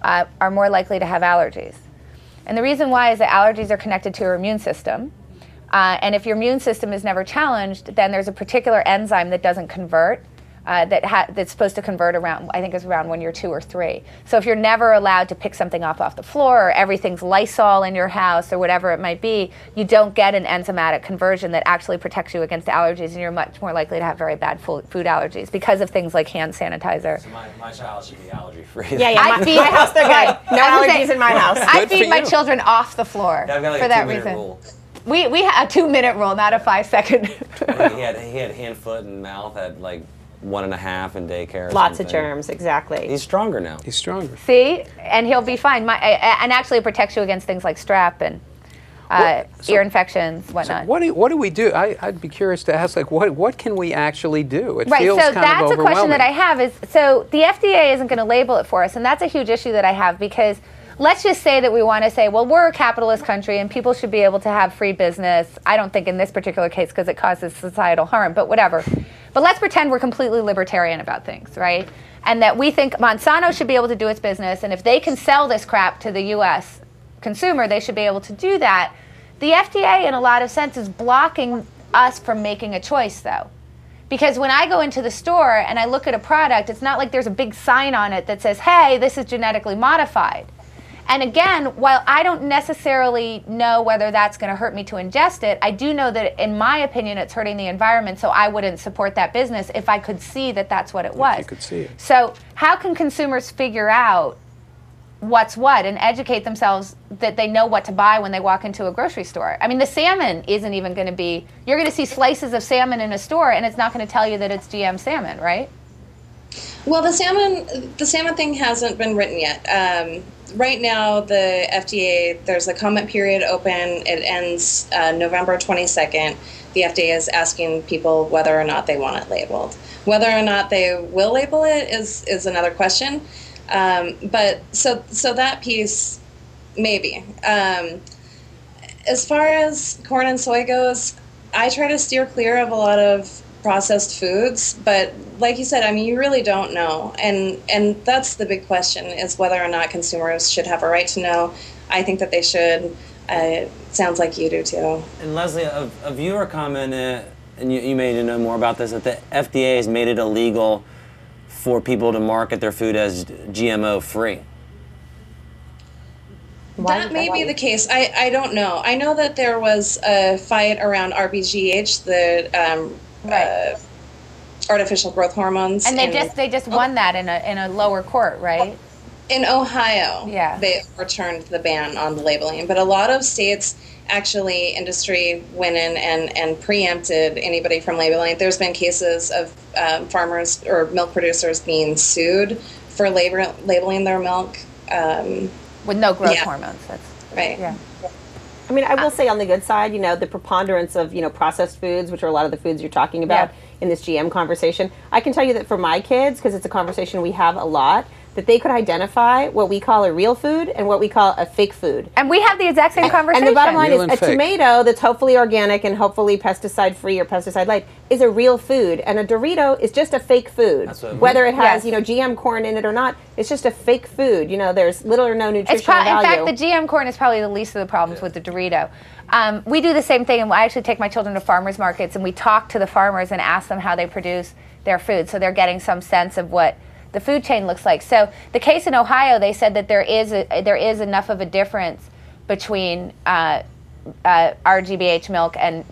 are more likely to have allergies. And the reason why is that allergies are connected to your immune system. And if your immune system is never challenged, then there's a particular enzyme that doesn't convert, that's supposed to convert around, I think it's around when you're 2 or 3. So if you're never allowed to pick something off the floor, or everything's Lysol in your house, or whatever it might be, you don't get an enzymatic conversion that actually protects you against allergies, and you're much more likely to have very bad food allergies because of things like hand sanitizer. So my child should be allergy-free. Yeah, my house, they're good. No allergies in my house. I feed my children off the floor Yeah, I've got like for a that 2-minute reason. rule. We had a 2-minute rule, not a 5-second. He had hand, foot, and mouth at like 1.5 in daycare. Lots of germs, exactly. He's stronger now. He's stronger. See? And he'll be fine. And actually it protects you against things like strep and ear infections, whatnot. So what do we do? I'd be curious to ask, like, what can we actually do? It feels so kind of that's a question that I overwhelming. have is, so the FDA isn't going to label it for us, and that's a huge issue that I have, because let's just say that we want to say, well, we're a capitalist country and people should be able to have free business. I don't think in this particular case because it causes societal harm, but whatever. But let's pretend we're completely libertarian about things, right? And that we think Monsanto should be able to do its business, and if they can sell this crap to the U.S. consumer, they should be able to do that. The FDA, in a lot of sense, is blocking us from making a choice, though. Because when I go into the store and I look at a product, it's not like there's a big sign on it that says, hey, this is genetically modified. And again, while I don't necessarily know whether that's going to hurt me to ingest it, I do know that, in my opinion, it's hurting the environment, so I wouldn't support that business if I could see that that's what it was. If you could see it. So how can consumers figure out what's what and educate themselves that they know what to buy when they walk into a grocery store? I mean, the salmon isn't even going to be, you're going to see slices of salmon in a store, and it's not going to tell you that it's GM salmon, right? Well, the salmon thing hasn't been written yet. Right now, the FDA, there's a comment period open. It ends November 22nd. The FDA is asking people whether or not they want it labeled. Whether or not they will label it is another question. But so that piece, maybe. As far as corn and soy goes, I try to steer clear of a lot of processed foods, but like you said, I mean, you really don't know, and that's the big question, is whether or not consumers should have a right to know. I think that they should. Sounds like you do too. And Leslie, a viewer commented, and you may know more about this, that the FDA has made it illegal for people to market their food as GMO free. That may be the case. I don't know. I know that there was a fight around RBGH, the artificial growth hormones, and they just won that in a lower court, right? In Ohio, yeah, they overturned the ban on the labeling, but a lot of states actually, industry went in and preempted anybody from labeling. There's been cases of farmers or milk producers being sued for labeling their milk with no growth hormones. That's right. Yeah. I mean, I will say on the good side, the preponderance of, processed foods, which are a lot of the foods you're talking about in this GM conversation. I can tell you that for my kids, because it's a conversation we have a lot, that they could identify what we call a real food and what we call a fake food. And we have the exact same conversation. And the bottom line Real is and a fake. tomato that's hopefully organic and hopefully pesticide-free or pesticide-light is a real food. And a Dorito is just a fake food. Whether it has, GM corn in it or not, it's just a fake food. There's little or no nutritional value. In fact, the GM corn is probably the least of the problems with the Dorito. We do the same thing, and I actually take my children to farmers markets, and we talk to the farmers and ask them how they produce their food, so they're getting some sense of what the food chain looks like. So the case in Ohio, they said that there is enough of a difference between RGBH milk and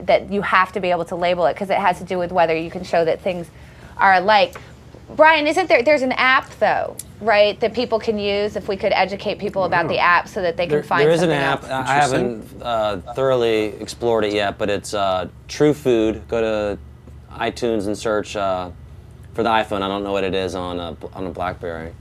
that you have to be able to label it, because it has to do with whether you can show that things are alike. Brian, isn't there's an app though, right, that people can use? If we could educate people about the app so that they can find something else. There is an app. I haven't thoroughly explored it yet, but it's True Food. Go to iTunes and search for the iPhone. I don't know what it is on a BlackBerry.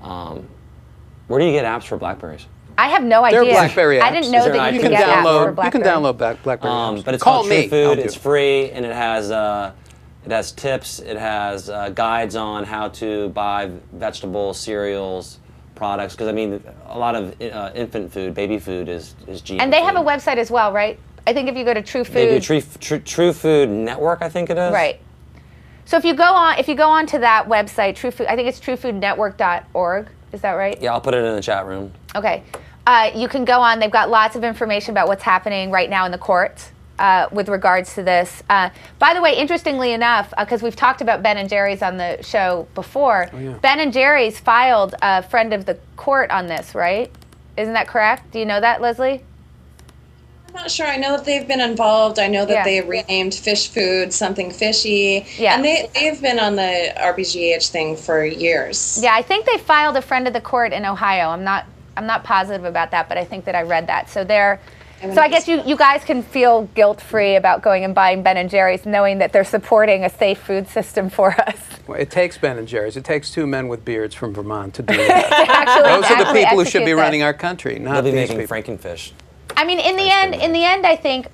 Where do you get apps for Blackberries? I have no idea. There are BlackBerry apps. I didn't know that you could get apps for BlackBerry. You can download BlackBerry apps. But it's Call called True me. Food. It's free, and it has tips. It has guides on how to buy vegetables, cereals, products. Because I mean, a lot of infant food, baby food is GM. And they have a website as well, right? I think if you go to True Food. They do True Food Network, I think it is. Right. So if you go on to that website, True Food, I think it's truefoodnetwork.org. Is that right? Yeah, I'll put it in the chat room. Okay. You can go on. They've got lots of information about what's happening right now in the courts with regards to this. By the way, interestingly enough, because we've talked about Ben and Jerry's on the show before, Ben and Jerry's filed a friend of the court on this, right? Isn't that correct? Do you know that, Leslie? I'm not sure. I know that they've been involved. I know that they renamed fish food something fishy. Yeah. And they've been on the RBGH thing for years. Yeah, I think they filed a friend of the court in Ohio. I'm not positive about that, but I think that I read that. So I guess you guys can feel guilt-free about going and buying Ben and Jerry's, knowing that they're supporting a safe food system for us. Well, it takes Ben and Jerry's. It takes two men with beards from Vermont to do that. Those are the people who should be running our country, not they'll be these making people. Frankenfish. I mean, in the end, I think,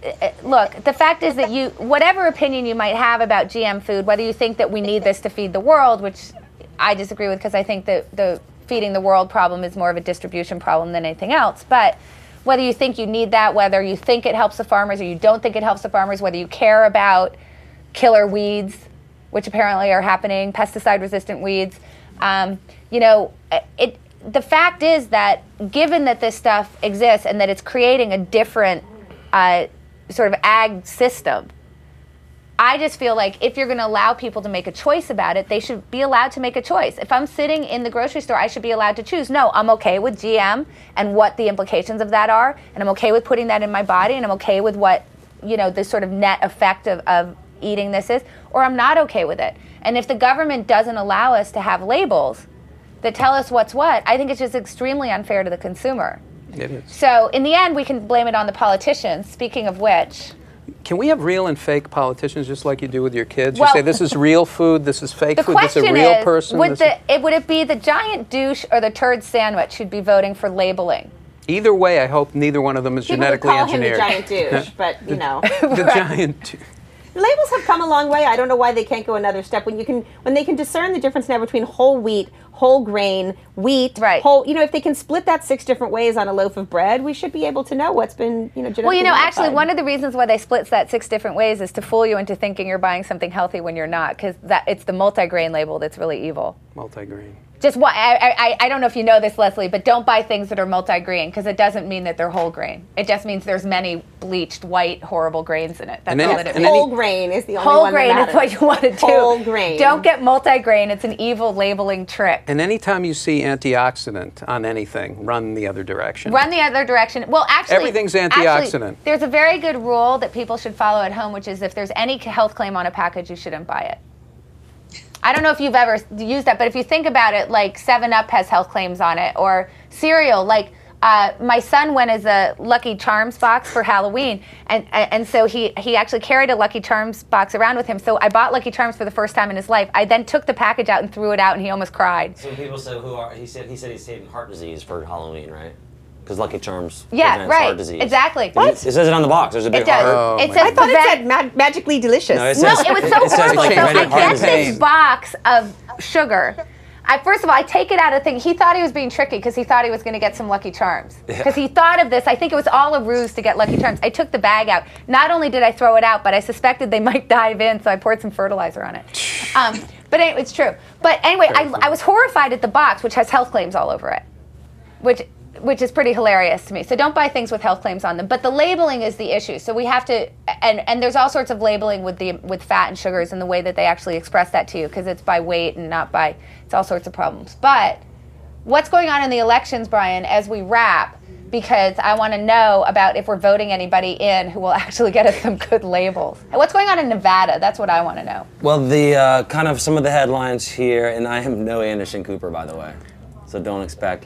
look, the fact is that whatever opinion you might have about GM food, whether you think that we need this to feed the world, which I disagree with, because I think that the feeding the world problem is more of a distribution problem than anything else, but whether you think you need that, whether you think it helps the farmers or you don't think it helps the farmers, whether you care about killer weeds, which apparently are happening, pesticide-resistant weeds, the fact is that given that this stuff exists and that it's creating a different sort of ag system, I just feel like if you're going to allow people to make a choice about it, they should be allowed to make a choice. If I'm sitting in the grocery store, I should be allowed to choose. No, I'm okay with GM and what the implications of that are, and I'm okay with putting that in my body, and I'm okay with what, the sort of net effect of eating this is, or I'm not okay with it. And if the government doesn't allow us to have labels that tell us what's what, I think it's just extremely unfair to the consumer. It is. So in the end, we can blame it on the politicians, speaking of which. Can we have real and fake politicians just like you do with your kids? Well, you say this is real food, this is fake food, this is a question real is, person. would it be the giant douche or the turd sandwich who'd be voting for labeling? Either way, I hope neither one of them is People genetically would call engineered. him the giant douche, but The giant douche. Labels have come a long way. I don't know why they can't go another step. When they can discern the difference now between whole wheat, whole grain, wheat, whole, if they can split that 6 different ways on a loaf of bread, we should be able to know what's been, genetically Well, actually, modified. one of the reasons why they split that 6 different ways is to fool you into thinking you're buying something healthy when you're not, because it's the multigrain label that's really evil. Multigrain. Just what I don't know if you know this, Leslie, but don't buy things that are multigrain, because it doesn't mean that they're whole grain. It just means there's many bleached white horrible grains in it. That's all that it means. Whole grain is the only whole one grain that is matters. what you want to do. Whole grain. Don't get multigrain. It's an evil labeling trick. And anytime you see antioxidant on anything, run the other direction. Run the other direction. Well, actually, everything's antioxidant. Actually, there's a very good rule that people should follow at home, which is if there's any health claim on a package, you shouldn't buy it. I don't know if you've ever used that, but if you think about it, like 7-Up has health claims on it, or cereal. Like my son went as a Lucky Charms box for Halloween, and so he actually carried a Lucky Charms box around with him. So I bought Lucky Charms for the first time in his life. I then took the package out and threw it out, and he almost cried. So people say he said he's saving heart disease for Halloween, right? Because Lucky Charms Yeah, prevents right. heart disease. Exactly. It says it on the box. There's a big It does. heart. It says I thought it said magically delicious. No, it No, says- it was so it says, horrible. like, So I preventing heart get this disease. box of sugar. First of all, I take it out of the thing. He thought he was being tricky because he thought he was going to get some Lucky Charms. Because he thought of this. I think it was all a ruse to get Lucky Charms. I took the bag out. Not only did I throw it out, but I suspected they might dive in, so I poured some fertilizer on it. But anyway, it's true. But anyway, I was horrified at the box, which has health claims all over it, which is pretty hilarious to me. So don't buy things with health claims on them. But the labeling is the issue. So we have to, and there's all sorts of labeling with fat and sugars and the way that they actually express that to you, because it's by weight and not by, it's all sorts of problems. But what's going on in the elections, Brian, as we wrap, because I want to know about if we're voting anybody in who will actually get us some good labels. And what's going on in Nevada? That's what I want to know. Well, the kind of some of the headlines here, and I am no Anderson Cooper, by the way. So don't expect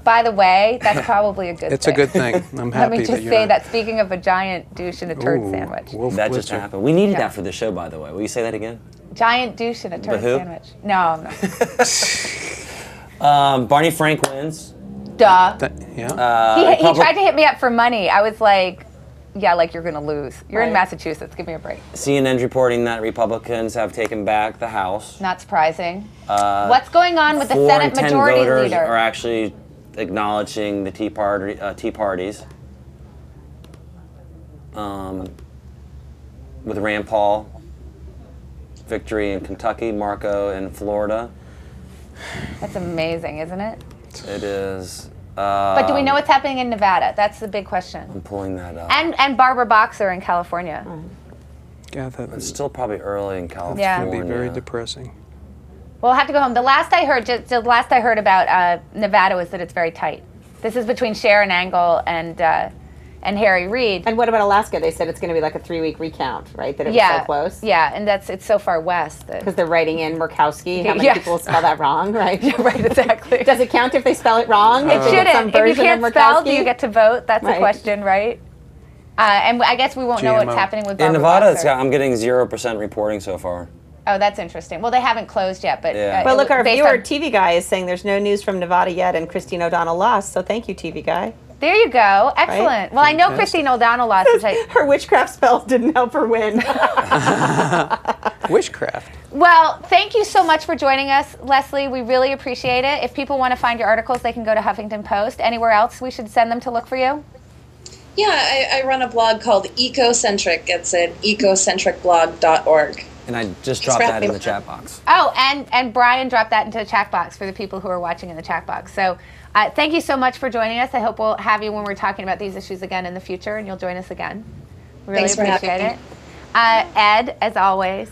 By the way, that's probably a good thing. It's a good thing. I'm happy Let me just that you're say not. that, speaking of a giant douche and a turd Ooh, sandwich. Wolf that just Blitzer. happened. We needed Yeah. that for the show, by the way. Will you say that again? Giant douche and a turd who? sandwich. No, no. Barney Frank wins. Duh. Yeah. He tried to hit me up for money. I was like, yeah, like you're going to lose. You're in Right. Massachusetts. Give me a break. CNN's reporting that Republicans have taken back the House. Not surprising. What's going on with the 4 Senate in 10 Majority voters Leader? are actually acknowledging the Tea Parties. With Rand Paul, victory in Kentucky, Marco in Florida. That's amazing, isn't it? It is. But do we know what's happening in Nevada? That's the big question. I'm pulling that up. And Barbara Boxer in California. Yeah, It's still probably early in California. Yeah. It'd be very depressing. We'll have to go home. The last I heard about Nevada was that it's very tight. This is between Sharon Angle and Harry Reid. And what about Alaska? They said it's going to be like a 3-week recount, right? That it was so close. Yeah, and it's so far west. Because they're writing in Murkowski. How many Yeah. people spell that wrong, right? Yeah, right, exactly. Does it count if they spell it wrong? It If they get some shouldn't. If you version can't of spell, do Murkowski? you get to vote? That's the Right. question, right? And I guess we won't know what's GMO. happening with In Barbara Nevada, Boxer. I'm getting 0% reporting so far. Oh, that's interesting. Well, they haven't closed yet, but Yeah. But look, our based viewer, on- TV Guy, is saying there's no news from Nevada yet, and Christine O'Donnell lost. So thank you, TV Guy. There you go. Excellent. Well, I know Christine O'Donnell lost. Which Her witchcraft spells didn't help her win. Witchcraft. Well, thank you so much for joining us, Leslie. We really appreciate it. If people want to find your articles, they can go to Huffington Post. Anywhere else we should send them to look for you? Yeah, I run a blog called Ecocentric. It's at ecocentricblog.org. And I just Thanks dropped for that having in the me. chat box. Oh, and Brian dropped that into the chat box for the people who are watching in the chat box. So thank you so much for joining us. I hope we'll have you when we're talking about these issues again in the future, and you'll join us again. We really Thanks for appreciate having it. Ed, as always.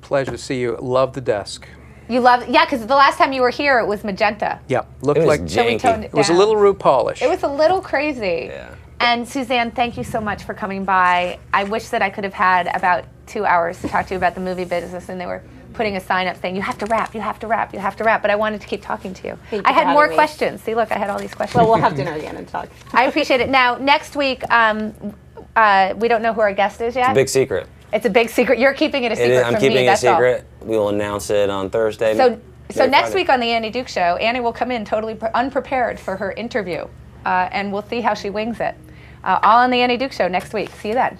Pleasure to see you. Love the desk. You love, yeah, because the last time you were here, it was magenta. Yeah, looked It was like janky. So we toned it was a down. little root polish. It was a little crazy. Yeah. And Suzanne, thank you so much for coming by. I wish that I could have had about 2 hours to talk to you about the movie business, and they were putting a sign up saying, you have to wrap, you have to wrap, you have to wrap, but I wanted to keep talking to you. Thank you I for had more having me. questions. See, look, I had all these questions. Well, we'll have dinner again and talk. I appreciate it. Now, next week, we don't know who our guest is yet. Big secret. It's a big secret. You're keeping it a secret I'm from keeping me, it a that's all. secret. We will announce it on Thursday. So Maybe next Friday. week on the Annie Duke Show, Annie will come in totally unprepared for her interview, and we'll see how she wings it. All on the Annie Duke Show next week. See you then.